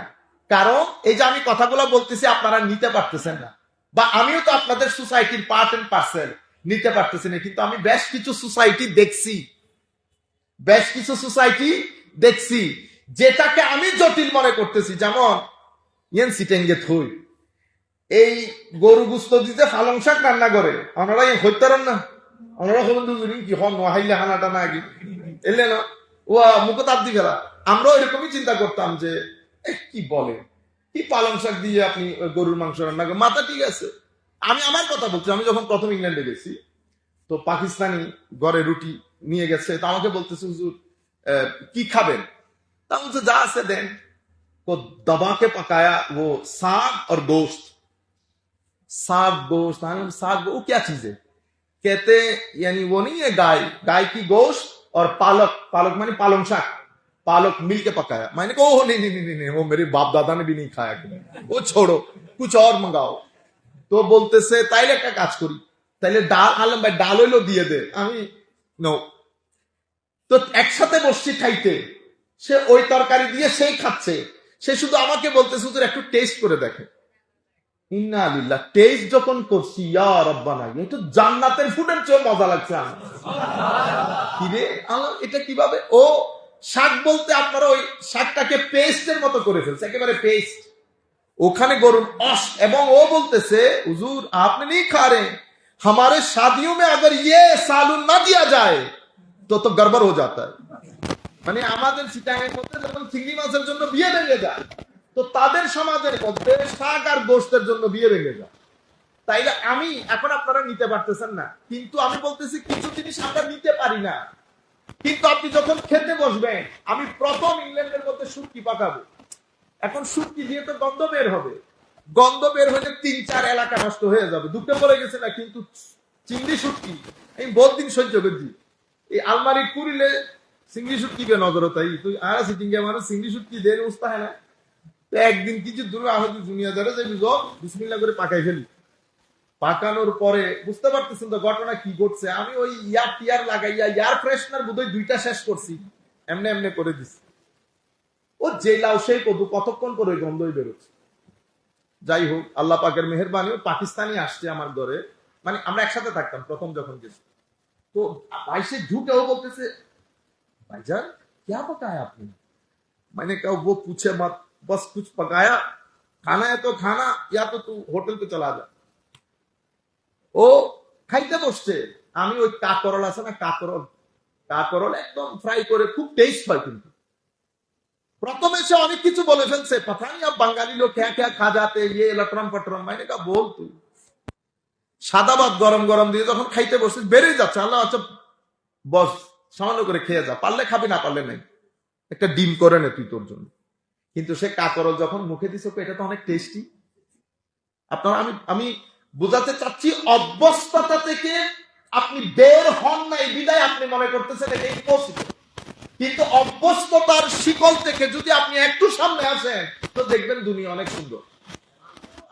কারণ এই যে আমি কথাগুলো বলতেছি আপনারা নিতে পারতেছেন না, বা আমিও তো আপনাদের সোসাইটির পার্ট এন্ড পার্সেল নিতে পারতেছি না। কিন্তু আমি বেশ কিছু সোসাইটি দেখছি যেটাকে আমি জটিল মনে করতেছি। যেমন সিটেঙ্গে থই এই গরু গুস্ত দিতে পালং শাক রান্না করে, ওনারা হইতারেন না, ওনারা হলেন দুজনই কি হন হাইলে হানাটা না আগে এলে না ও মুখে তাপ দি ফেলা। আমরাও এরকমই চিন্তা করতাম যে কি বলে, কি পালং শাক দিয়ে আপনি গরুর মাংস রান্না করেন, মাথা ঠিক আছে। আমি আমার কথা বলছি, আমি যখন প্রথম ইংল্যান্ডে গেছি তো পাকিস্তানি ঘরে রুটি নিয়ে গেছে, তা আমাকে বলতেছে হুজুর কি খাবেন? তা বলছে যা আছে দেন। को दबा के पकाया वो साग और गोश्त। साग वो क्या चीज है? कहते यानी वो नहीं है गाय की गोश्त और पालक मानी पालक शाक, पालक मिल के पकाया। मैंने कहा ओह नहीं, वो मेरे बाप दादा ने भी नहीं खाया, वो छोड़ो कुछ और मंगाओ। तो बोलते से ताइले का काज करी, তাইলে ডাল আলম ভাই ডাল হইলো দিয়ে দে। আমি নো। তো একসাথে বসছি খাইতে, সে ওই তরকারি দিয়ে সেই খাচ্ছে, সে শুধু আমাকে বলতেছে হুজুর একটু টেস্ট করে দেখে। ইন্না লিল্লাহ, টেস্ট যখন করছি ইয়া রাব্বানা, এটা জান্নাতের ফুডের চেয়ে মজা লাগছে আমার। কি রে এটা কিভাবে? ও শাক বলতে আপনারা ওই শাকটাকে পেস্টের মতো করে ফেলছে, একেবারে পেস্ট। ওখানে গরুর অস, এবং ও বলতেছে হুজুর আপনি नहीं खा रहे, हमारे शादियों में अगर ये सालून ना दिया जाए तो गड़बड़ हो जाता है। মানে আমাদের চিটাঙের মধ্যে যখন চিংড়ি মাছের জন্য বিয়ে ভেঙে যায়, তো তাদের সমাজের মধ্যে শাক আর গোশতের জন্য বিয়ে ভেঙে যায়। তাইলে আমি এখন আপনারা নিতে পারতেছেন না, কিন্তু আমি বলতেছি কিছু জিনিস আমরা নিতে পারি না, কিন্তু আপনি যখন খেতে বসবেন, আমি প্রথম ইংল্যান্ডের মধ্যে শুটকি পাকাবো। এখন শুটকি দিয়ে তো গন্ধ বের হবে, গন্ধ বের হলে 3-4 এলাকা নষ্ট হয়ে যাবে, দুঃখে পড়ে গেছে না। কিন্তু চিংড়ি শুটকি আমি বহুত দিন সহ্য করছি। এই আলমারি কুড়িলে চিংড়ি শুটকি কে নজর তাই তুই আর সিটিং মানুষ চিংড়ি শুটকি দেন উস্তা হয় না। একদিন কিছু দূর আহত দুনিয়া ধরে যাবি, বিসমিল্লাহ করে পাকাই ফেলি। পাকানোর পরে বুঝতে পারতেছেন তো ঘটনা কি ঘটছে। আমি ওই ইয়ার টিয়ার লাগাইয়া এয়ার ফ্রেশনার বোধহয় 2টা শেষ করছি, এমনি এমনি করে দিছি। ও যে লাউ সেই কদু কতক্ষণ করে ওই গন্ধই বেরোচ্ছে। যাই হোক, আল্লাহ পাকের মেহেরবানি, পাকিস্তানি আসছে আমার ঘরে, মানে আমরা একসাথে থাকতাম প্রথম যখন গেছি। তো ভাই সে ঢুকেও বলতেছে, भाईजान क्या पकाया आपने? मैंने कहा वो पूछे मत, बस कुछ पकाया, खाना है तो खाना, या तो तू होटल पे चला जा। ও খাইতে বসছে, আমি ওই কাকরল আছে না, কাকরল একদম ফ্রাই করে, খুব টেস্ট হয়। কিন্তু প্রথমে সে অনেক কিছু বলে ফেলছে, पता नहीं अब बंगाली लोग क्या क्या खा जाते, ये लटरम पटरम। मैंने कहा बोल तू। সাদা ভাত গরম গরম দিয়ে যখন খাইতে বসছিস বেড়ে যাচ্ছে, আল্লাহ আচ্ছা বস সামান্য করে খেয়ে যা, পারলে খাবি না পারলে নাই, একটা ডিম করে নে তুই তোর জন্য। কিন্তু সে কাকরল যখন মুখে দিছে, এটা তো অনেক টেস্টি। আপনার আমি বোঝাতে চাচ্ছি, অভ্যস্ততা থেকে আপনি বের হন নাই বিদায় আপনি মনে করতেছেন এটা ইম্পসিবল। কিন্তু অভ্যস্ততার শিকল থেকে যদি আপনি একটু সামনে আসেন, তো দেখবেন দুনিয়া অনেক সুন্দর।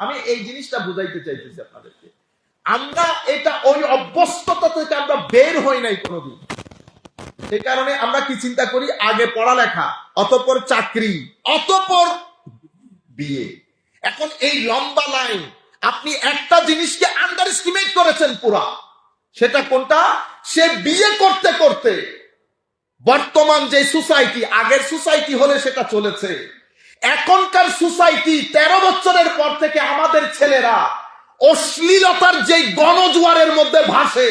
আমি এই জিনিসটা বুঝাইতে চাইতেছি আপনাদেরকে। আমরা এটা ওই অভ্যস্ততা থেকে আমরা বের হই নাই কোনোদিন। সেই কারণে আমরা কি চিন্তা করি, আগে পড়ালেখা, অতঃপর চাকরি, অতঃপর বিয়ে। এখন এই লম্বা লাইন, আপনি একটা জিনিসকে আন্ডার এস্টিমেট করেছেন পুরা। সেটা কোনটা? সে বিয়ে করতে করতে বর্তমান যে সোসাইটি, আগের সোসাইটি হলে সেটা চলেছে, এখনকার সোসাইটি 13 বছরের পর থেকে আমাদের ছেলেরা অশ্লীলতার যে গণজোয়ারের মধ্যে ভাসে,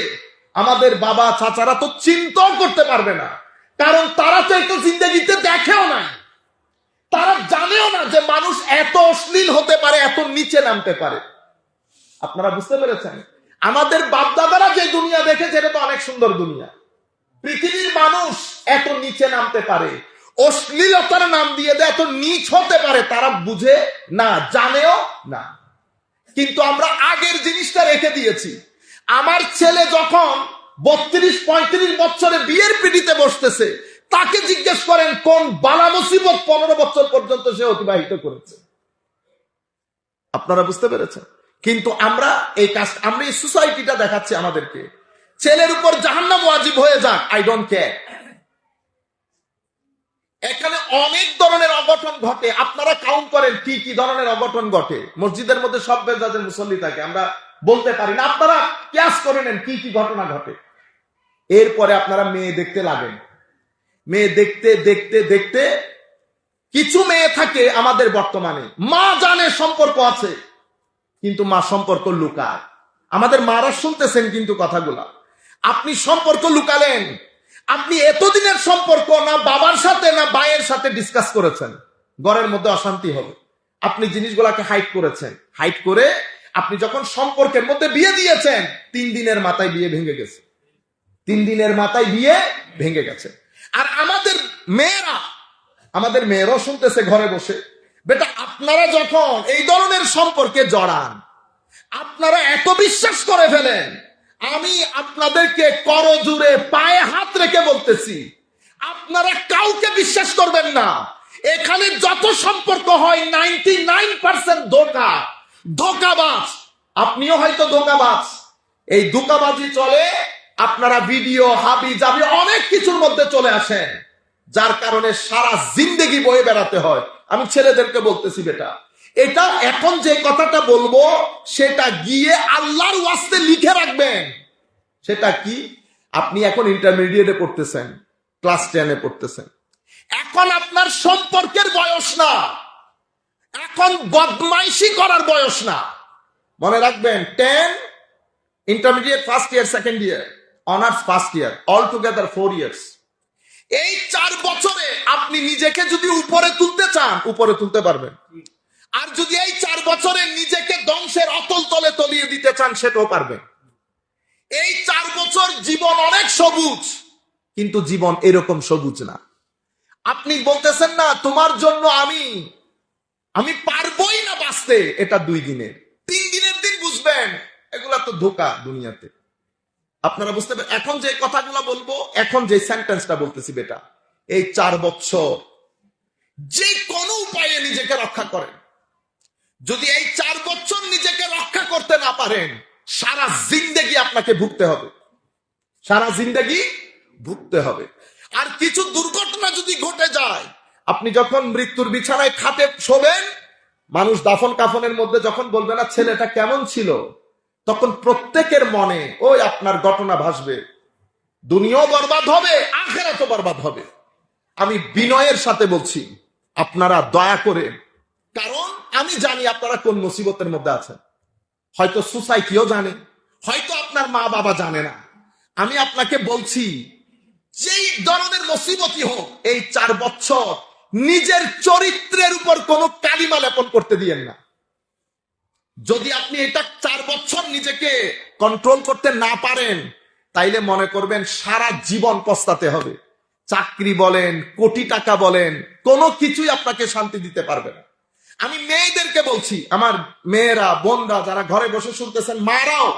আমাদের বাবা চাচারা তো চিন্তাও করতে পারবে না, কারণ তারা তো একটু জিন্দগিতে দেখেও না, তারা জানেও না যে মানুষ এত অশ্লীল হতে পারে, এত নিচে নামতে পারে। আপনারা বুঝতে পেরেছেন? আমাদের বাপদাদারা যে দুনিয়া দেখেছে, এটা তো অনেক সুন্দর দুনিয়া। পৃথিবীর মানুষ এত নিচে নামতে পারে, অশ্লীলতার নাম দিয়ে দেয়, এত নিচ হতে পারে, তারা বুঝে না, জানেও না। কিন্তু আমরা আগের জিনিসটা রেখে দিয়েছি। আমার ছেলে যখন 32-35 বছরে বিয়ের পিড়িতে বসতেছে, তাকে জিজ্ঞেস করেন কোন বালা মুসিবত 15 বছর পর্যন্ত সে অতিবাহিত করেছে। আপনারা বুঝতে পেরেছেন? কিন্তু আমরা এই কাজ, আমরা এই সোসাইটিটা দেখাচ্ছি আমাদেরকে, ছেলের উপর জাহান্নাম ওয়াজিব হয়ে যাক, আই ডোন্ট কেয়ার। এখানে অনেক ধরনের অঘটন ঘটে, আপনারা কাউন্ট করেন কি কি ধরনের অঘটন ঘটে। মসজিদের মধ্যে সব বেজাজের মুসল্লি থাকে, আমরা বলতে পারি না, আপনারা ক্যাশ করে নেন কি কি ঘটনা ঘটে। এরপরে আপনারা মেয়ে দেখতে লাগেন, মেয়ে দেখতে দেখতে দেখতে কিছু মেয়ে থাকে আমাদের বর্তমানে, মা জানে সম্পর্ক আছে, কিন্তু মা সম্পর্ক লুকায়। আমাদের মারা শুনতেছেন কিন্তু কথাগুলা, আপনি সম্পর্ক লুকালেন, আপনি এতদিনের সম্পর্ক না বাবার সাথে না ভাইয়ের সাথে ডিসকাস করেছেন, ঘরের মধ্যে অশান্তি হবে, আপনি জিনিসগুলাকে হাইড করেছেন। হাইড করে আপনি যখন সম্পর্কের মধ্যে বিয়ে দিয়েছেন, 3 দিনের মাথায় বিয়ে ভেঙে গেছে, 3 দিনের মাথায় বিয়ে ভেঙে গেছে। আর আমাদের মেয়েরাও শুনতেছে ঘরে বসে, বেটা আপনারা যখন এই ধরনের সম্পর্কে জড়ান, আপনারা এত বিশ্বাস করে ফেলেন, আমি আপনাদেরকে করজোড়ে পায়ে হাত রেখে বলতেছি, আপনারা কাউকে বিশ্বাস করবেন না। এখানে যত সম্পর্ক হয় 99% ধোকাবাজ। আপনিও হয়তো ধোকাবাজ, এই ধোকাবাজি চলে, আপনারা ভিডিও হাবি জাবি অনেক কিছুর মধ্যে চলে আসেন, যার কারণে সারা জিন্দেগি বয়ে বেড়াতে হয়। আমি ছেলেদেরকে বলতেছি, বেটা এটা এখন যে কথাটা বলবো, সেটা গিয়ে আল্লাহর ওয়াস্তে লিখে রাখবেন। সেটা কি? আপনি এখন ইন্টারমিডিয়েটে পড়তেছেন, ক্লাস 10-এ পড়তেছেন, এখন আপনার সম্পর্কের বয়স না, এখন বদমাইশি করার বয়স না। মনে রাখবেন, 10 intermediate first year, second year, honours first year, all together 4 years. এই 4 বছরে আপনি নিজেকে যদি উপরে তুলতে চান, উপরে তুলতে পারবেন। আর যদি এই 4 বছরে নিজেকে ধ্বংসের অতল তলে তলিয়ে দিতে চান, সেটাও পারবেন। এই 4 বছর জীবন অনেক সবুজ, কিন্তু জীবন এরকম সবুজ না। আপনি বলতেছেন না তোমার জন্য আমি পারবোই না বাঁচতে, এটা 2 দিনের 3 দিনের দিন বুঝবেন এগুলা তো ধোঁকা দুনিয়াতে। আপনারা বুঝতে পারেন এখন যে কথাগুলো বলবো, এখন যে সেন্টেন্সটা বলতেছি বেটা, এই 4 বছর যে কোনো উপায়ে নিজেকে রক্ষা করেন। যদি এই 4 বছর নিজেকে রক্ষা করতে না পারেন, সারা জিন্দেগি আপনাকে ভুগতে হবে, সারা জিন্দেগি ভুগতে হবে। আর কিছু দুর্ঘটনা যদি ঘটে যায়, আপনি যখন মৃত্যুর বিছানায় খাটে শোবেন, মানুষ দাফন কাফনের মধ্যে যখন বলবে না ছেলেটা কেমন ছিল, তখন প্রত্যেকের মনে ওই আপনার ঘটনা ভাসবে। দুনিয়াও বরবাদ হবে, আখিরাতও বরবাদ হবে। আমি বিনয়ের সাথে বলছি, আপনারা দয়া করে, কারণ আমি জানি আপনারা কোন মুসিবতের মধ্যে আছেন। হয়তো সোসাইটিও জানে, হয়তো আপনার মা বাবা জানে না। আমি আপনাকে বলছি, যেই ধরনের মুসিবতই হোক, এই 4 বছর নিজের চরিত্রের উপর কোনো কালিমা লেপন করতে দিয়েন না। যদি আপনি এটা 4 বছর নিজেকে কন্ট্রোল করতে না পারেন, তাইলে মনে করবেন সারা জীবন পস্তাতে হবে। চাকরি বলেন, কোটি টাকা বলেন, কোনো কিছুই আপনাকে শান্তি দিতে পারবে না। আমি মেয়েদেরকে বলছি, আমার মেয়েরা, বোনরা যারা ঘরে বসে শুনতেছেন, মারাও,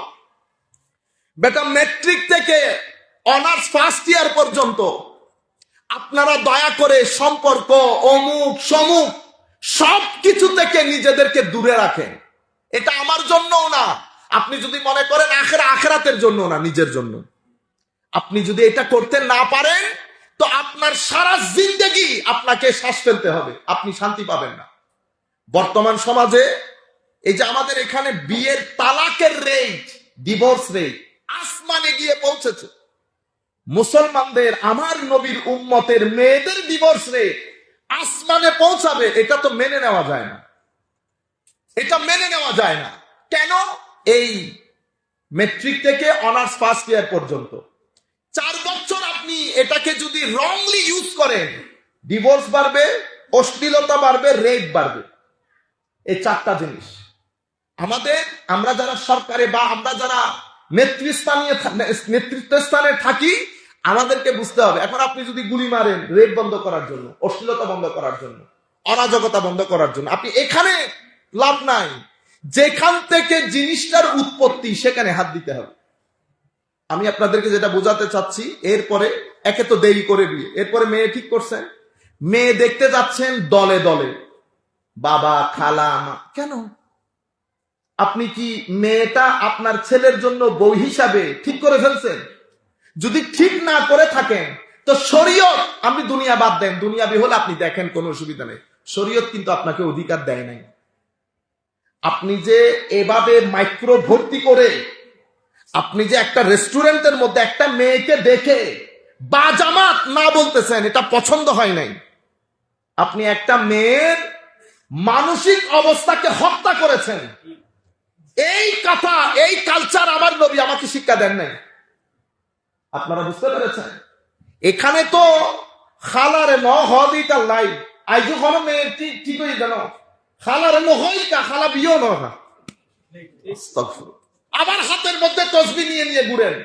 বেটা ম্যাট্রিক থেকে অনার্স ফার্স্ট ইয়ার পর্যন্ত আপনারা দয়া করে সম্পর্ক, অমুক সমুক সব কিছু থেকে নিজেদেরকে দূরে রাখেন। এটা আমার জন্যও না, আপনি যদি মনে করেন আখিরাতের জন্য না, নিজের জন্য। আপনি যদি এটা করতে না পারেন, তো আপনার সারা জিন্দেগি আপনাকে শ্বাস ফেলতে হবে, আপনি শান্তি পাবেন না। বর্তমান সমাজে এই যে আমাদের এখানে বিয়ের তালাকের রেট, ডিভোর্স রেট আসমানে গিয়ে পৌঁছেছে। মুসলমানদের, আমার নবীর উম্মতের মেয়েদের ডিভোর্স রেট আসমানে পৌঁছাবে, এটা তো মেনে নেওয়া যায় না, এটা মেনে নেওয়া যায় না। কেন? এই ম্যাট্রিক থেকে অনার্স ফার্স্ট ইয়ার পর্যন্ত 4 বছর আপনি এটাকে যদি রংলি ইউজ করেন, ডিভোর্স বাড়বে, অশ্লীলতা বাড়বে, রেপ বাড়বে। এই 4টা জিনিস আমরা যারা সরকারে বা আমরা যারা নেতৃত্ব স্থানে থাকি, আমাদেরকে বুঝতে হবে। এখন আপনি যদি গুলি মারেন রেপ বন্ধ করার জন্য, অশ্লীলতা বন্ধ করার জন্য, অরাজকতা বন্ধ করার জন্য, আপনি এখানে লাভ নাই। যেখান থেকে জিনিসটার উৎপত্তি, সেখানে হাত দিতে হবে। আমি আপনাদেরকে যেটা বোঝাতে চাচ্ছি, এরপরে একে তো দেরি করে বিয়ে, এরপরে মেয়ে ঠিক করছেন, মেয়ে দেখতে যাচ্ছেন দলে দলে, বাবা, খালা, মা। কেন? আপনি কি মেয়েটা আপনার ছেলের জন্য বউ হিসাবে ঠিক করে ফেলছেন? যদি ঠিক না করে থাকেন, তো শরীয়ত, আপনি দুনিয়া বাদ দেন, দুনিয়াবি হলে আপনি দেখেন, কোনো অসুবিধা নেই। শরীয়ত কিন্তু আপনাকে অধিকার দেয় নাই। আপনি যে এভাবে মাইক্রো ভর্তি করে, আপনি যে একটা রেস্টুরেন্টের মধ্যে একটা মেয়েকে দেখে বা জামাত না বলতেছেন, এটা পছন্দ হয় নাই। আপনি একটা মেয়ের মানসিক অবস্থাকে হত্যা করেছেন। এই কথা, এই কালচার আমার নবী আমাকে শিক্ষা দেন নাই। আপনারা বুঝতে পেরেছেন? এখানে তো খালারে ন হদিকা লাই, আইজু কোন মেয়ে ঠিক হয়ে জানো, খালারে নহইকা, খালা বিয়েও না। আবার হাতের মধ্যে তসবিহ নিয়ে নিয়ে ঘুরেন,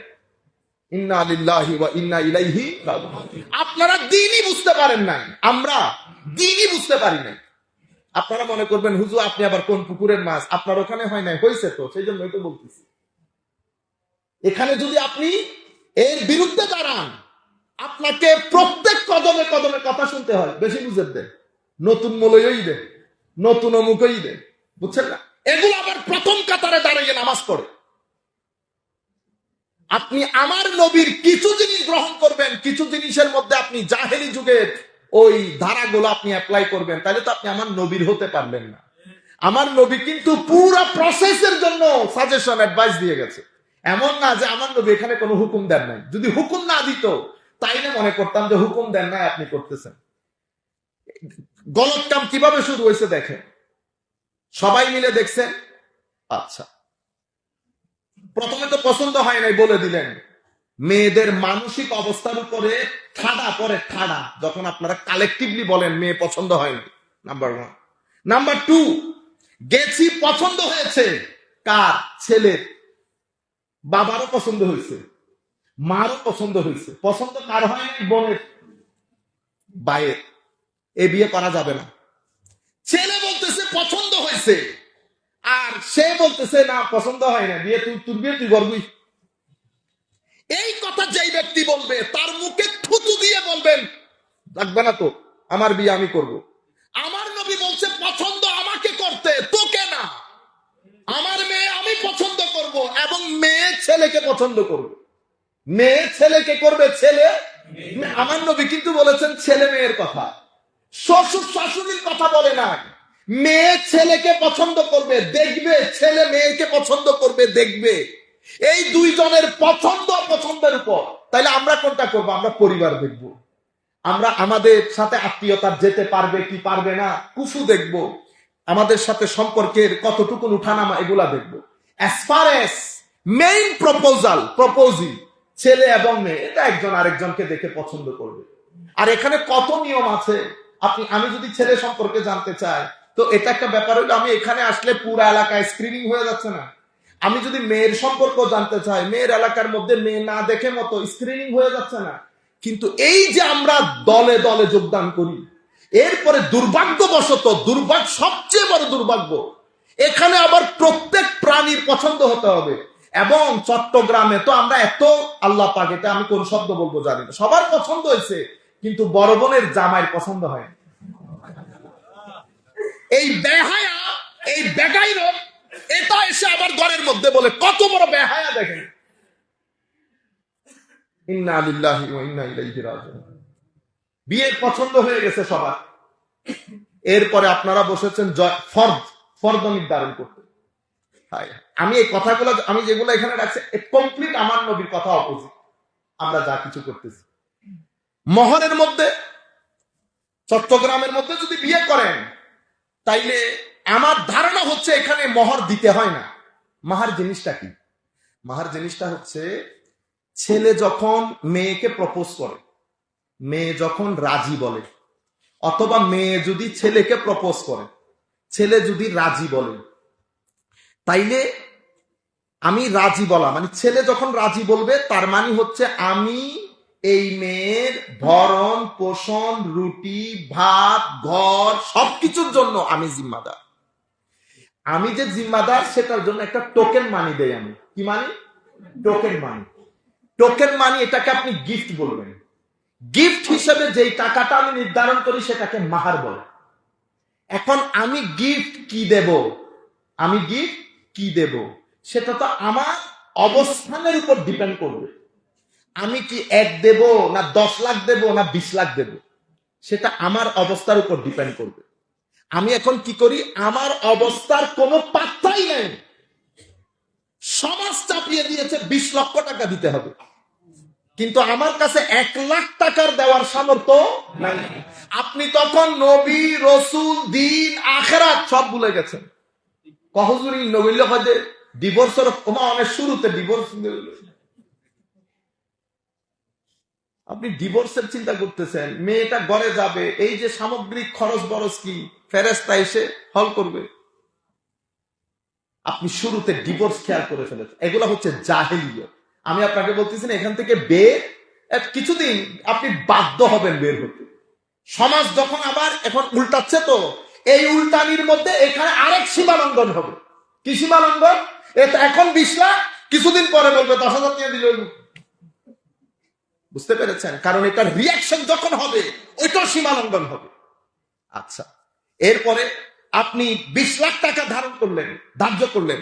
ইন্না লিল্লাহি ওয়া ইন্না ইলাইহি রাজিউন। আপনারা দ্বীনই বুঝতে পারেন নাই, আমরা দ্বীনই বুঝতে পারি নাই। আপনারা মনে করবেন হুজুর আপনি আবার কোন পুকুরের মাছ, আপনার ওখানে হয় নাই, হয়েছে তো, সেই জন্যই তো বলতেছি। এখানে যদি আপনি এর বিরুদ্ধে দাঁড়ান, আপনাকে প্রত্যেক কদমে কদমে কথা শুনতে হয়। বেশি বুঝেন দেন, নতুন মলই দেন, নতুন অমুকই দেন, বুঝছেন না? এগুলো আবার প্রথম কাতারে দাঁড়িয়ে নামাজ পড়ে। আপনি আমার নবীর কিছু জিনিস গ্রহণ করবেন, কিছু জিনিসের মধ্যে আপনি জাহেলি যুগের ওই ধারাগুলো আপনি অ্যাপ্লাই করবেন, তাহলে তো আপনি আমার নবীর হতে পারবেন না। আমার নবী কিন্তু পুরো প্রসেসের জন্য সাজেশন, অ্যাডভাইস দিয়ে গেছে। এমন না যে আমার নবী এখানে কোনো হুকুম দেন নাই। যদি হুকুম না দিত, তাইলে মনে করতাম যে হুকুম দেন নাই, আপনি করতেছেন। গলত কাম কিভাবে শুরু হয়েছে দেখেন, সবাই মিলে দেখছেন। আচ্ছা, প্রথমে তো পছন্দ হয় নাই, বলে দিলেন, মেয়েদের মানসিক অবস্থার উপরে ঠাডা পরে ঠাডা যখন আপনারা কালেকটিভলি বলেন মেয়ে পছন্দ হয়নি। নাম্বার 1। নাম্বার 2, গেছি পছন্দ হয়েছে কার? ছেলের। বাবারও পছন্দ হয়েছে, মারও পছন্দ হয়েছে। পছন্দ কার হয় নাই? বোনের, ভাইয়ের। এ বিয়ে করা যাবে না। ছেলে বলতেছে পছন্দ হয়েছে, আর সে বলতেছে না পছন্দ হয় না, বিয়ে তুই বিয়ে তুই করবি। এই কথা যেই ব্যক্তি বলবে তার মুখে থুতু দিয়ে বলবেন লাগবে না তো, আমার বিয়ে আমি করব। আমার নবী বলছে পছন্দ আমাকে করতে, তোকে না। আমার মেয়ে আমি পছন্দ করব, এবং মেয়ে ছেলেকে পছন্দ করবে। মেয়ে ছেলেকে করবে, ছেলে। আমার নবী কিন্তু বলেছেন ছেলে মেয়ের কথা, শ্বশুর শাশুড়ির কথা বলে না। মেয়ে ছেলেকে পছন্দ করবে, দেখবে। ছেলে মেয়েকে পছন্দ করবে, দেখবে। এই দুইজনের পছন্দ পছন্দের উপর। তাইলে আমরা কোনটা করবো? আমরা পরিবার দেখব। আমরা আমাদের সাথে আত্মীয়তার যেতে পারবে কি পারবে না, কুফু দেখব। আমাদের সাথে সম্পর্কের কতটুকু উঠানামা, এগুলা দেখব। As far S main proposal ছেলে এবং মেয়ে, এটা একজন আরেকজনকে দেখে পছন্দ করবে। আর এখানে কত নিয়ম আছে। আমি যদি ছেলে সম্পর্কে জানতে চাই, তো এটা একটা ব্যাপার হলো, আমি এখানে আসলে পুরো এলাকায় স্ক্রিনিং হয়ে যাচ্ছে না? আমি যদি মেয়ের সম্পর্ক জানতে চাই, মেয়ের এলাকার মধ্যে মেয়ে না দেখে মতো স্ক্রিনিং হয়ে যাচ্ছে না? কিন্তু এই যে আমরা দলে দলে যোগদান করি, এরপরে দুর্ভাগ্যবশত, সবচেয়ে বড় দুর্ভাগ্য, এখানে আবার প্রত্যেক প্রাণীর পছন্দ হতে হবে। এবং চট্টগ্রামে তো আমরা এত আল্লাহ পাক, এটা আমি কোন শব্দ বলবো জানি না, সবার পছন্দ হয়েছে, কিন্তু বড় বোনের জামাইয়ের পছন্দ হয়। এই বেহায়া, এই বেগাইরো, এটা এসে আবার ঘরের মধ্যে বলে, কত বড় বেহায়া দেখেন। ইন্না লিল্লাহি ওয়া ইন্না ইলাইহি রাজিউন। বিয়ের পছন্দ হয়ে গেছে সবার, এরপরে আপনারা বসেছেন ফর্দ নির্ধারণ করতে। আমি এই কথাগুলো, আমি যেগুলো এখানে রাখছি, কমপ্লিট আমার নবীর কথা অপোজিট। আমরা যা কিছু করতেছি মহরের মধ্যে, চট্টগ্রামের মধ্যে যদি বিয়ে করেন, তাইলে আমার ধারণা হচ্ছে এখানে মহর দিতে হয় না। মাহার জিনিসটা কি? মাহার জিনিসটা হচ্ছে, ছেলে যখন মেয়েকে প্রপোজ করে, মেয়ে যখন রাজি বলে, অথবা মেয়ে যদি ছেলেকে প্রপোজ করে, ছেলে যদি রাজি বলে, তাইলে আমি রাজি বলা মানে, ছেলে যখন রাজি বলবে তার মানে হচ্ছে আমি এই মেয়ের ভরণ পোষণ, রুটি ভাত, ঘর, সবকিছুর জন্য আমি জিম্মাদার। আমি যে জিম্মাদার, সেটার জন্য একটা টোকেন মানি দেই আমি। কি মানি? টোকেন মানি। টোকেন মানি, এটাকে আপনি গিফট বলবেন। গিফট হিসেবে যেই টাকাটা আমি নির্ধারণ করি, সেটাকে মাহার বলে। এখন আমি গিফট কি দেব, আমি গিফট কি দেব, সেটা তো আমার অবস্থানের উপর ডিপেন্ড করবে। আমি কি 1 দেব, না 10 লাখ দেব, না 20 লাখ দেব, সেটা আমার অবস্থার উপর ডিপেন্ড করবে। আমি এখন কি করি, আমার অবস্থার কোনো পাত্তাই নেই, সমাজ চাপিয়ে দিয়েছে 20 লক্ষ টাকা দিতে হবে, কিন্তু আমার কাছে 1 লাখ টাকার দেওয়ার সামর্থ্য নাই। আপনি তখন নবী, রসুল, দিন, আখেরাত সব ভুলে গেছেন। কহজুরি নবীল হজে ডিভোর্সের অনেক শুরুতে ডিভোর্স, আপনি ডিভোর্সের চিন্তা করতেছেন, মেয়েটা ঘরে যাবে, এই যে সামগ্রিক খরচ বরচ কি ফেরেশতা এসে হল করবে। আপনি শুরুতে ডিভোর্স খেয়াল করে ফেলেছেন, এগুলো হচ্ছে জাহেলিয়ত। আমি আপনাকে বলতেছি, এখান থেকে বের কিছুদিন আপনি বাধ্য হবেন বের হতে। সমাজ যখন আবার এখন উল্টাচ্ছে, তো এই উল্টানির মধ্যে এখানে আরেক সীমা লঙ্ঘন হবে। কি সীমা লঙ্ঘন? এখন 20 লাখ, কিছুদিন পরে বলবে 10,000 নিয়ে দিল। বুঝতে পেরেছেন? কারণ এটার রিয়াকশন যখন হবে, ওইটাও সীমা লঙ্ঘন হবে। আচ্ছা, এরপরে আপনি 20 লাখ টাকা ধার্য করলেন,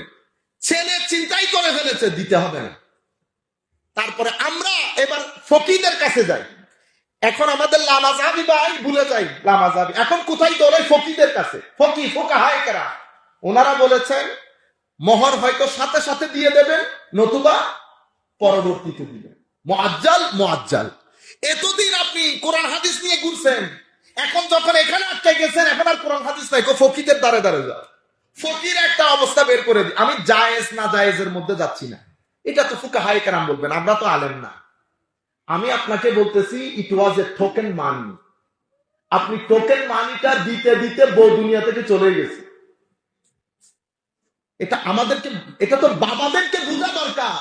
ছেলে চিন্তাই করে ফেলেছে দিতে হবে না। তারপরে আমরা এবার ফকিদের কাছে যাই। এখন আমাদের লামাজাবি ভাই ভুলে যাই, লামাজাবি এখন কোথায় দৌড়াই? ফকিদের কাছে। ফোকাহায়ে কেরাম ওনারা বলেছেন মোহর হয়তো সাথে সাথে দিয়ে দেবেন, নতুবা পরবর্তীতে দিবেন। মুআজ্জাল। এতদিন আপনি কোরআন হাদিস নিয়ে ঘুরছেন, এখন যখন এখানে আটকে গেছেন, এখন আর কোরআন হাদিস নাই, ফকিদের দ্বারে দ্বারে যাও। ফকির একটা অবস্থা বের করে দিই। আমি জায়েজ না জায়েজের মধ্যে যাচ্ছি না, এটা তো ফুকাহায়ে কেরাম বলবেন, আমরা তো আলেম না। আমি আপনাকে বলতেছি ইট ওয়াজ এ টোকেন মানি। আপনি টোকেন মানিটা দিতে দিতে বউ দুনিয়া থেকে চলে গেছে। এটা আমাদেরকে, এটা তো বাবাদেরকে বোঝা দরকার।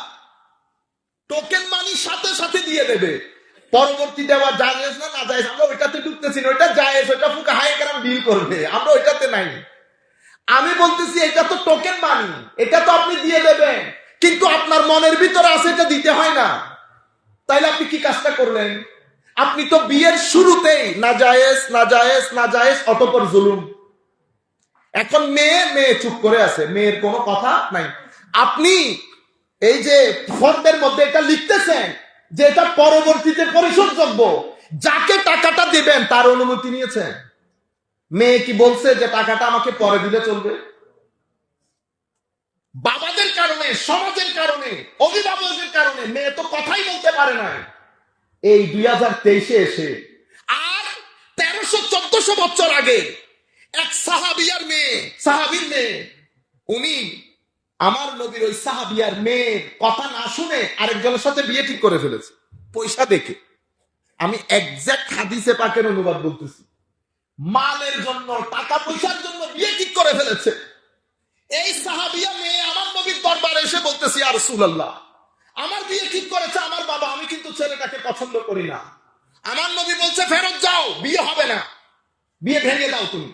টোকেন মানি সাথে সাথে দিয়ে দেবে, পরবর্তী দেওয়া জায়েজ না না জায়েজ আমরা ওইটাতে ঢুকতেছি না, ওইটা জায়েজ, ওইটা ফুকাহায়ে কেরাম ডিল করবে, আমরা ওইটাতে নাই। আমি বলতেছি এটা তো টোকেন মানি, এটা তো আপনি দিয়ে দেবেন, কিন্তু আপনার মনের ভিতরে আছে এটা দিতে হয় না। তাইলে আপনি কি কাজটা করলেন? আপনি তো বিয়ের শুরুতেই নাজায়েজ নাজায়েজ নাজায়েজ, অতঃপর জুলুম। এখন মেয়ে মেয়ে চুপ করে আছে, মেয়ের কোনো কথা নাই। আপনি এই যে ফর্মের মধ্যে এটা লিখতেছেন যে এটা পরবর্তীতে পরিশোধযোগ্য, যাকে টাকাটা দিবেন তার অনুমতি নিয়েছেন? মেয়ে কি বলছে যে টাকাটা আমাকে পরে দিলে চলবে? বাবাদের কারণে, সমাজের কারণে, অভিভাবকের কারণে মেয়ে তো কথাই বলতে পারে না। এই 2023-এ এসে আর 1300-1400 বছর আগে এক সাহাবিয়ার মেয়ে, সাহাবীর মেয়ে, উনি আমার নবীর ওই সাহাবিয়ার মেয়ের কথা না শুনে আরেকজনের সাথে বিয়ে ঠিক করে ফেলেছে পয়সা দেখে। আমি এক্সাক্ট হাদিসে পাকের অনুবাদ বলতেছি। মালের জন্য, টাকা পয়সার জন্য বিয়ে ঠিক করে ফেলেছে। এই সাহাবিয়া মেয়ে আমার নবীর দরবারে এসে বলতেছি, ইয়া রাসূলুল্লাহ, আমার বিয়ে ঠিক করেছে আমার বাবা, আমি কিন্তু ছেলেটাকে পছন্দ করি না। আমার নবী বলছে ফেরত যাও, বিয়ে হবে না, বিয়ে ভেঙে দাও তুমি।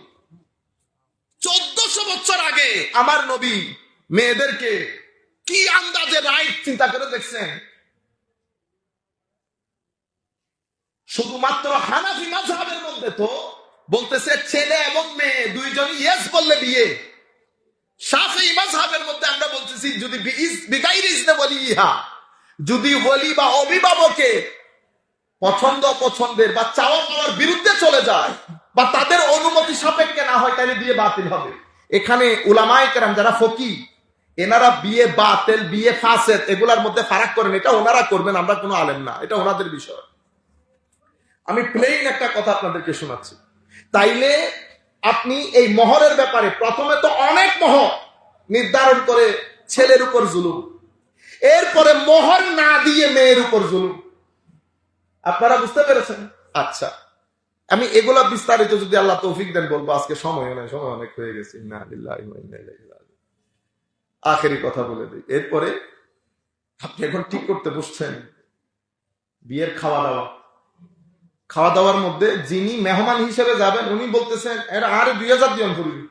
1400 বছর আগে আমার নবী মেয়েদেরকে কি আন্দাজে রাইট চিন্তা করে দেখছেন। শুধুমাত্র হানাফি মাযহাবের মধ্যে তো বলতেছে ছেলে এবং মেয়ে দুইজনই ইয়েস বললে বিয়ে। শাফিঈ মাযহাবের মধ্যে আমরা বলতেছি যদি বিগাইরি ইজনে ওয়ালিহা, যদি ওলি বা অভিভাবকে পছন্দ অপছন্দের বা চাওয়া পাওয়ার বিরুদ্ধে চলে যায় বা তাদের অনুমতি সাপেক্ষে না হয়, তাহলে বিয়ে বাতিল হবে। এখানে উলামায়ে কেরাম যারা ফকি, এনারা বিয়ে বাতিল, বিয়ে ফাসেদ এগুলার মধ্যে ফারাক করেন। এটা ওনারা করবেন, আমরা কোনো আলেম না, এটা ওনাদের বিষয়। আমি প্লেইন একটা কথা আপনাদেরকে শোনাচ্ছি। তাইলে আপনি এই মোহরের ব্যাপারে প্রথমে তো অনেক মোহর নির্ধারণ করে ছেলের উপর জুলুম, এরপরে মোহর না দিয়ে মেয়ের উপর জুলুম। আপনারা বুঝতে পেরেছেন? আচ্ছা, আমি এগুলা বিস্তারিত যদি আল্লাহ তৌফিক দেন বলবো, আজকে সময় নেই, সময় অনেক হয়ে গেছে। ইন্না লিল্লাহি ওয়া ইন্না ইলাইহি রাজিউন। আখেরি কথা বলে দিই, এরপরে আপনি এখন ঠিক করতে বসছেন বিয়ের খাওয়া দাওয়া। খাওয়া দাওয়ার মধ্যে যিনি মেহমান হিসেবে যাবেন উনি বলতেছেন এরা আরে 2000 দিন করবি।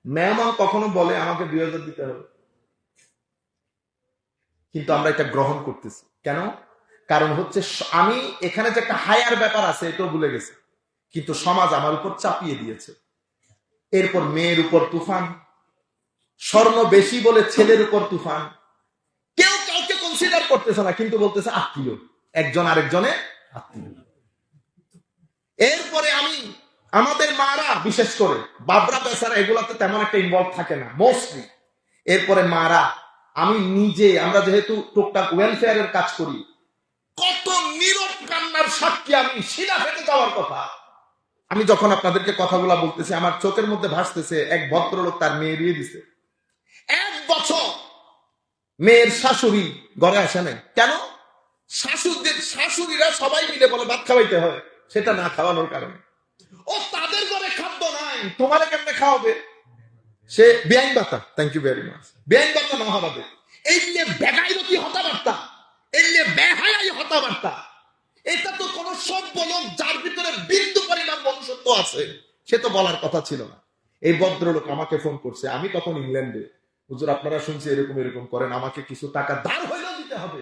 মেহমান কখনো বলে আমাকে 2000 দিতে হবে, কিন্তু আমরা এটা গ্রহণ করতেছি কেন? কারণ হচ্ছে আমি এখানে যে একটা হায়ার ব্যাপার আছে এটাও ভুলে গেছি, কিন্তু সমাজ আমার উপর চাপিয়ে দিয়েছে। এরপর মেয়ের উপর তুফান, স্বর্ণ বেশি বলে ছেলের উপর তুফান, কেউ কাউকে কনসিডার করতেছে না, কিন্তু বলতেছে আত্মীয়, একজন আরেকজনের আত্মীয়। এরপরে আমি আমাদের মারা, বিশেষ করে বাবরা বেচারা এগুলাতে তেমন একটা ইনভলভ থাকে না মোস্টলি। এরপরে মারা, আমি নিজে, আমরা যেহেতু টুকটাক ওয়েলফেয়ারের কাজ করি, কত নীরব কান্নার সাক্ষী আমি, শিলা ফেটে যাওয়ার কথা। আমি যখন আপনাদেরকে কথাগুলা বলতেছি আমার চোখের মধ্যে ভাসতেছে এক ভদ্রলোক তার মেয়ে বিয়ে দিছে, 1 বছর মেয়ের শাশুড়ি ঘরে আসে নাই। কেন? শাশুড়িরা সবাই মিলে বলে ভাত খাওয়াইতে হয়, সেটা না খাওয়ানোর কারণে। ও তাদের ঘরে খাদ্য নাই, তোমারে কেমনে খাওয়াবে? সে বেআইন বাতা, থ্যাংক ইউ ভেরি মাচ, বেআইন বাতা না হবে। এই নিয়ে বেগাইরতি হতাবার্তা, এই নিয়ে বেহায়াই হতাবার্তা, এটা তো কোন সভ্য লোক যার ভিতরে বিন্দু পরিমাণ মনুষ্যত্ব আছে সে তো বলার কথা ছিল না। এই ভদ্রলোক আমাকে ফোন করছে, আমি তখন ইংল্যান্ডে। হুজুর আপনারা শুনছি এরকম এরকম করেন, আমাকে কিছু টাকা ধার হইলেও দিতে হবে।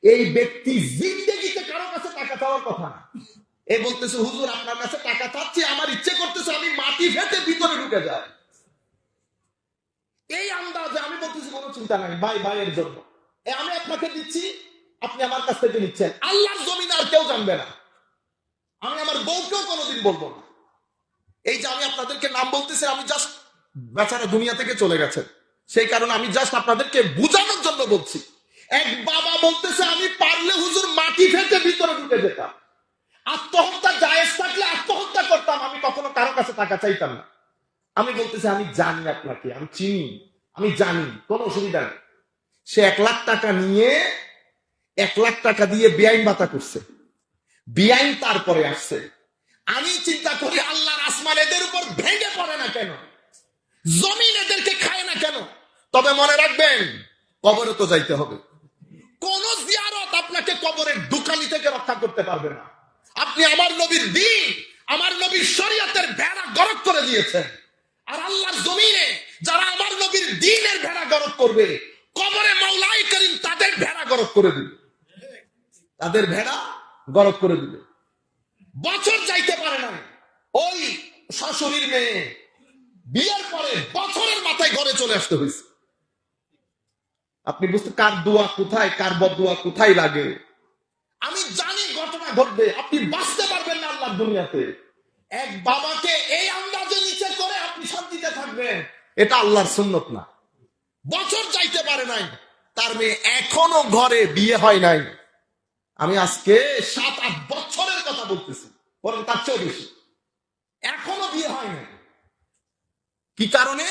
এই ব্যক্তি জিন্দেগিতে কারো কাছে টাকা চাওয়ার কথা না। এ বলতেছে হুজুর আপনার কাছে টাকা চাচ্ছি, আমার ইচ্ছে করতেছে আমি মাটি ফেটে ভিতরে ঢুকে যাই। এই আন্দাজে আমি বলতেছি কোনো চিন্তা নাই ভাই, ভাইয়ের জন্য আমি আপনাকে দিচ্ছি, আপনি আমার কাছ থেকে নিচ্ছেন, আল্লাহর জমিন আর কেউ জানবে না, আমি আমার বউকেও কোনোদিন বলবো না। এই যে আমি আপনাদেরকে নাম বলতেছি, আমি জাস্ট, বেচারা দুনিয়া থেকে চলে গেছেন, সেই কারণে আমি জাস্ট আপনাদেরকে বুঝানোর জন্য বলছি। এক বাবা বলতেছে আমি পারলে হুজুর মাটি ফেটে ভিতরে ঢুকে যেতাম, আত্মহত্যা জায়েজ থাকলে আত্মহত্যা করতাম, আমি কখনো কারো কাছে টাকা চাইতাম না। আমি বলতেছি আমি জানি আপনাকে, আমি চিনি, আমি জানি, কোনো অসুবিধা নেই। সে 1 লাখ টাকা নিয়ে 1,00,000 টাকা দিয়ে বেআইন ভাতা করছে, বেআইন তারপরে আসছে। আমি চিন্তা করি আল্লাহর আসমান এদের উপর ভেঙে পড়ে না কেন, জমিন এদেরকে খায় না কেন? তবে মনে রাখবেন, কবরে তো যাইতে হবে। কোন জিয়ারত আপনাকে কবরের দোকানি থেকে রক্ষা করতে পারবে না। আপনি আমার নবীর দ্বীন, আমার নবীর শরীয়তের ভেড়া গরক করে দিয়েছেন, আর আল্লাহর জমিনে যারা আমার নবীর দ্বীনের ভেড়া গরক করবে, কবরে মাওলাই করিম তাদের ভেড়া গরক করে দিবে, তাদের ভেড়া গরক করে দিবে। বছর যাইতে পারে না, ওই শাশুড়ির মেয়ে বিয়ের পরে বছরের মাথায় ঘরে চলে আসতে হয়েছে। আপনি বুঝতে, কার দোয়া কোথায়, কার বদদোয়া কোথায় লাগে। আমি জানি ঘটনা ঘটবে, আপনি বাঁচতে পারবেন না আল্লাহর দুনিয়াতে। এক বাবাকে এই আন্দাজে নিচে করে আপনি শান্তিতে থাকবেন, এটা আল্লাহর সুন্নত না। বছর যাইতে পারে নাই, তার মেয়ে এখনো ঘরে বিয়ে হয় নাই। আমি আজকে 7-8 বছরের কথা বলতেছি, বরং তার চেয়েও বেশি, এখনো বিয়ে হয় নাই। কি কারণে?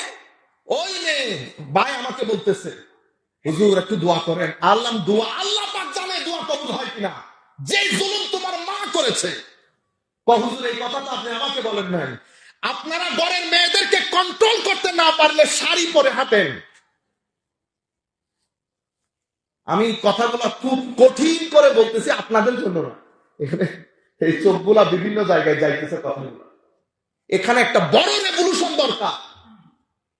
ওই মেয়ে ভাই আমাকে বলতেছে, হুজুর একটু দোয়া করেন। আল্লাহ দোয়া, আল্লাহ পাক জানে দোয়া কবুল হয় কিনা। যে জুলুম তোমার মা করেছে, হুজুর এই কথাটা আপনি আমাকে বলেন নাই। আপনারা ঘরের মেয়েদেরকে কন্ট্রোল করতে না পারলে শাড়ি পরে হাঁটেন। আমি কথাগুলো খুব কঠিন করে বলতেছি আপনাদের জন্য না, এখানে এই চোখগুলা বিভিন্ন জায়গায় যাইতেছে কথাগুলো। এখানে একটা বড় রেভলিউশন দরকার।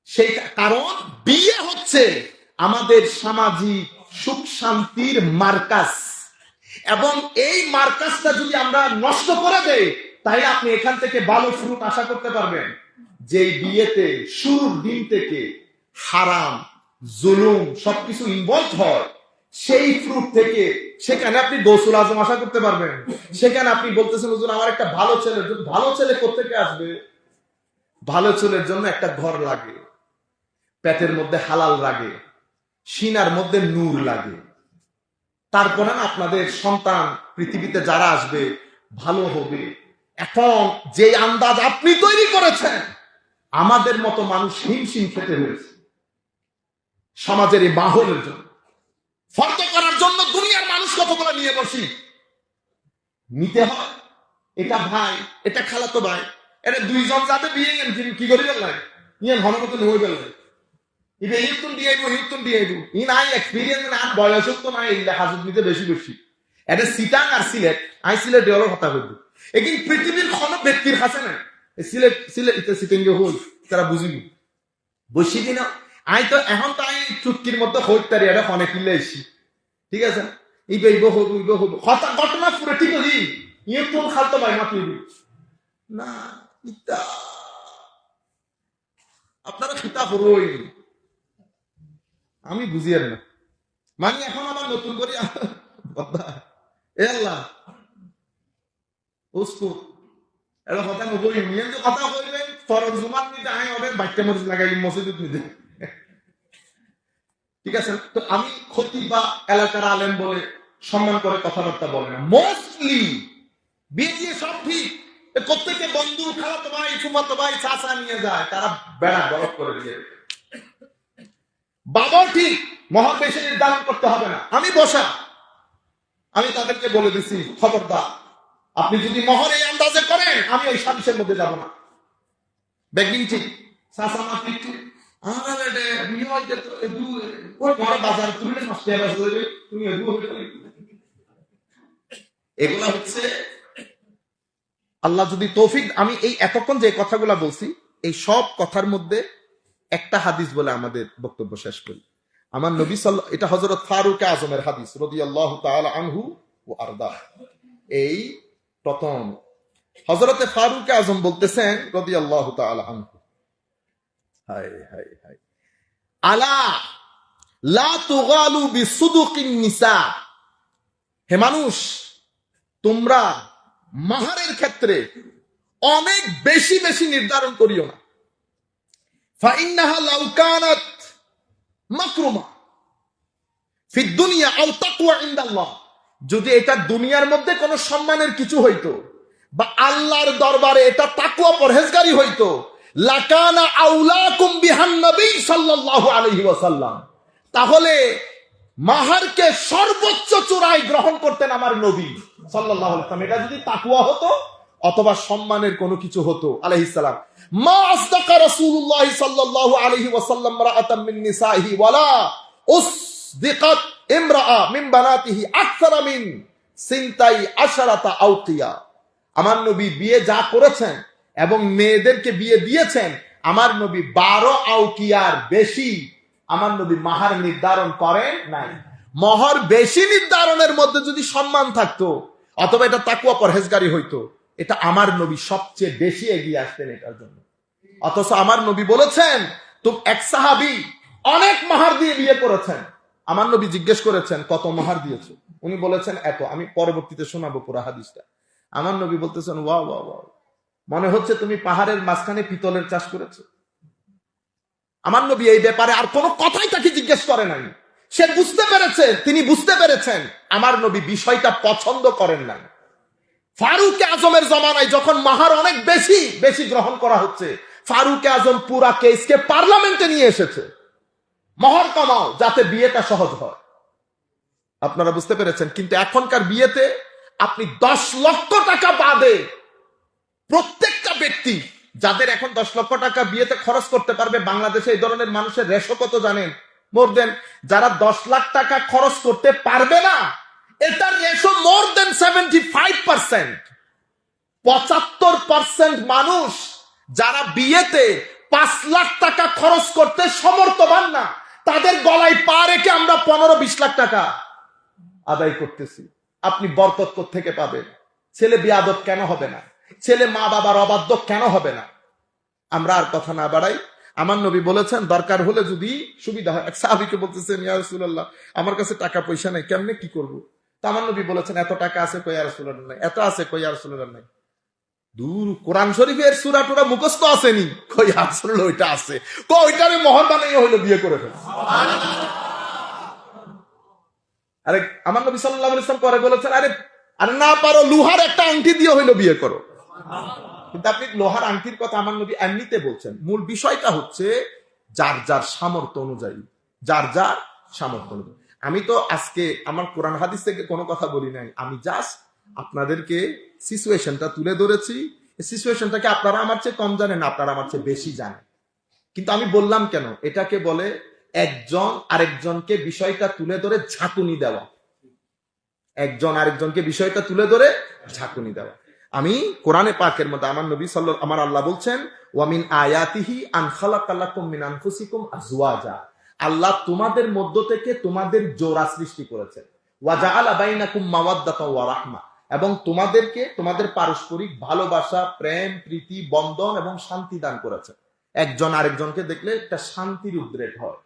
সেই কারণ বিয়ে হচ্ছে আমাদের সামাজিক সুখ শান্তির মার্কাজ, এবং এই মার্কাজটা যদি আমরা নষ্ট করে দেই, তাহলে আপনি এখান থেকে ভালো ফ্রুট আশা করতে পারবেন। যে বিয়েতে শুরুর দিন থেকে হারাম, জুলুম সবকিছু ইনভলভ হয়, সেই ফ্রুট থেকে সেখানে আপনি গৌসুল আজম আশা করতে পারবেন। সেখানে আপনি বলতেছেন, হুজুর আমার একটা ভালো ছেলে। ভালো ছেলে কোত্থেকে আসবে? ভালো ছেলের জন্য একটা ঘর লাগে, পেটের মধ্যে হালাল লাগে, সিনার মধ্যে নূর লাগে। তারপরে না আপনাদের সন্তান পৃথিবীতে যারা আসবে ভালো হবে। এখন যে আন্দাজ আপনি তৈরি করেছেন, আমাদের মতো মানুষ হিমশিম খেতে হয়েছে সমাজের এই মাহলের জন্য। ফর্দ করার জন্য দুনিয়ার মানুষ কতগুলো নিয়ে বসি, নিতে হয়। এটা ভাই, এটা খালাতো ভাই, এটা দুইজন যাতে বিয়ে কি করি গেলেন, ইয়ে ঘন মতো হয়ে গেলেন। পৃথিবীর কোন ব্যক্তির কাছে না সিলেট সিলেট হল তারা বুঝিনি বসি কিনা। আই তো এখন তো আমি চুটকির মধ্যে হইতারি এটা অনেক কিনলে এসছি, ঠিক আছে। ঘটনা পুরো ঠিক আছে, ইয়ে তোর খালতো ভাই মাতি না, আপনারা খিতা করই আমি বুঝি আর না। মানে এখন আমার নতুন করে কথা নবই কথা কইবেন ফরজ জুমার নিতে আমি ওদের বাচ্চা মরিচ লাগাই মসজিদ নিতে, ঠিক আছে। তো আমি ক্ষতি বা এলাকার আলেম বলে সম্মান করে কথাবার্তা বলে না। মোস্টলি বিয়ে দিয়ে সব ঠিক, প্রত্যেকে বন্ধু, খালাতো ভাই, ফুফাতো ভাই, চাচা নিয়ে যায়, তারা বেড়া গরব করে দিয়ে। বাবাও ঠিক, মহা বেশি নির্ধারণ করতে হবে না, আমি বসা। আমি তাদেরকে বলে দিছি, খবরদার আপনি যদি মহর এই আন্দাজে করেন, আমি ওই সাবিসের মধ্যে যাব না। বেগিং ঠিক, চাচা ঠিক, এগুলা হচ্ছে আল্লাহ যদি তৌফিক। আমি এই এতক্ষণ যে কথাগুলা বলছি, এই সব কথার মধ্যে একটা হাদিস বলে আমাদের বক্তব্য শেষ করি। আমার নবী সাল্লাল্লাহু, এটা হযরত ফারুক আজমের হাদিস রাদিয়াল্লাহু তাআলা আনহু ওয়া আরদা। এই প্রথম হযরতে ফারুক আজম বলতেছেন রাদিয়াল্লাহু তাআলা আনহু, হায় হায় হায়, আলা লা তুগালু বিসুদুকিন নিসা, হে মানুষ তোমরা মাহারের ক্ষেত্রে অনেক বেশি বেশি নির্ধারণ করিও না। ফাইন্নাহা লাউ কানাত মাকরুমা ফিদ দুনিয়া আও তাকওয়া ইনদাল্লাহ, যদি এটা দুনিয়ার মধ্যে কোনো সম্মানের কিছু হইতো বা আল্লাহর দরবারে এটা তাকওয়া পরহেজগারি হইতো, লাকানা আউলাকুম বিহান নবী সাল্লাল্লাহু আলাইহি ওয়াসাল্লাম, তাহলে মাহারকে সর্বোচ্চ চূড়ায় গ্রহণ করতেন আমার নবী সাল্লাল্লাহু আলাইহি ওয়াসাল্লাম। এটা যদি তাকওয়া হতো অথবা সম্মানের কোনো কিছু হতো আলাইহিস সালাম। মা আসদাকা রাসূলুল্লাহ সাল্লাল্লাহু আলাইহি ওয়াসাল্লাম রাআতাম মিন নিসাইহি ওয়ালা উসদিকাত ইমরাআ মিন বানাতিহি আকসারা মিন সিনতাই আশারাতা আওকিয়া। আমার নবী বিয়ে যা করেছেন এবং মেয়েদেরকে বিয়ে দিয়েছেন, আমার নবী 12 আউকিয়ার বেশি আমার নবী মাহার নির্ধারণ করেন নাই। মহর বেশি নির্ধারণের মধ্যে যদি সম্মান থাকতো অথবা এটা তাকওয়া পরহেজগারি হইতো, এটা আমার নবী সবচেয়ে বেশি এগিয়ে আসতেন এটার জন্য। অথচ আমার নবী বলেছেন, তুমি এক সাহাবী অনেক মাহার দিয়ে বিয়ে করেছেন। আমার নবী জিজ্ঞেস করেছেন কত মাহার দিয়েছো, উনি বলেছেন এত। আমি পরবর্তীতে শোনাবো পুরো হাদিসটা। আমার নবী বলতেছেন ওয়া ওয়া ওয়া, মনে হচ্ছে তুমি পাহাড়ের মাঝখানে পিতলের চাষ করেছো। আমার নবী এই ব্যাপারে আর কোনো কথাই তাকে জিজ্ঞেস করে নাই। সে বুঝতে পেরেছে, তিনি বুঝতে পেরেছেন আমার নবী বিষয়টা পছন্দ করেন নাই। ফারুক আজমের জমানায় যখন মাহার অনেক বেশি বেশি গ্রহণ করা হচ্ছে, ফারুক আজম পুরা কেসকে পার্লামেন্টে নিয়ে এসেছে, মহর কমাও যাতে বিয়েটা সহজ হয়। আপনারা বুঝতে পেরেছেন। কিন্তু এখনকার বিয়েতে আপনি 10 লক্ষ টাকা বাদে প্রত্যেকটা ব্যক্তি যাদের এখন 10 লক্ষ টাকা বিয়েতে খরচ করতে পারবে, বাংলাদেশে এই ধরনের মানুষের রেশো কত জানেন? মোর দেন যারা 10 লাখ টাকা খরচ করতে পারবে না, এটার রেশো মোর দেন 75%। 75% মানুষ যারা বিয়েতে 5 লাখ টাকা খরচ করতে সমর্থবান না, তাদের গলায় পা রেখে আমরা 15-20 লাখ টাকা আদায় করতেছি। আপনি বরকত থেকে পাবেন। ছেলে বিয়াদব কেন হবে না? ছেলে মা বাবার অবাধ্য কেন হবে না? আমরা আর কথা না বাড়াই। আমার নবী বলেছেন দরকার হলে যদি সুবিধা হয়। এক সাহাবীকে বলতেছেন ইয়া রাসূলুল্লাহ, আমার কাছে টাকা পয়সা নাই, কেমনে কি করব? তা আমার নবী বলেছেন এত টাকা আছে কই? ইয়া রাসূলুল্লাহ নাই। এত আছে কই? ইয়া রাসূলুল্লাহ নাই। দূর, কোরআন শরীফের সূরা টুরা মুখস্থ আসেনি কই? ইয়া রাসূলুল্লাহ ওইটা আছে। কই ওইটারে মোহর বানাইয়া হইলো বিয়ে করে ফেল। আরে আমার নবী সাল্লাল্লাহু আলাইহি ওয়াসাল্লাম করে বলেছেন, আরে আরে না পারো লোহার একটা আংটি দিয়ে হইলো বিয়ে করো। কিন্তু আপনি লোহার আংটির কথা আমার নবী এমনিতে বলছেন। মূল বিষয়টা হচ্ছে যার যার সামর্থ্য অনুযায়ী, যার যার সামর্থ্য অনুযায়ী। আমি তো আজকে আমার কোরআন হাদিস থেকে কোনো কথা বলি নাই, আমি জাস্ট আপনাদেরকে সিচুয়েশনটা তুলে ধরেছি। এই সিচুয়েশনটাকে আপনারা আমার চেয়ে কম জানেন, আপনারা আমার চেয়ে বেশি জানেন। কিন্তু আমি বললাম কেন, এটাকে বলে একজন আরেকজনকে বিষয়টা তুলে ধরে ঝাঁকুনি দেওয়া। একজন আরেকজনকে বিষয়টা তুলে ধরে ঝাঁকুনি দেওয়া। আমি কোরআনে পাকের মধ্যে আমার নবী সাল্লাল্লাহু, আমার আল্লাহ বলছেন ওয়া মিন আয়াতিহি আন খালাকালাকুম মিন আনফুসিকুম আজওয়াজা, আল্লাহ তোমাদের মধ্য থেকে তোমাদের জোড়া সৃষ্টি করেছেন। ওয়া জাআলা বাইনাকুম মাওয়াদ্দাতা ওয়া রাহমা, এবং তোমাদেরকে তোমাদের পারস্পরিক ভালোবাসা, প্রেম, প্রীতি, বন্ধন এবং শান্তি দান করেছেন। একজন আরেকজনকে দেখলে একটা শান্তির উদ্রেক হয়।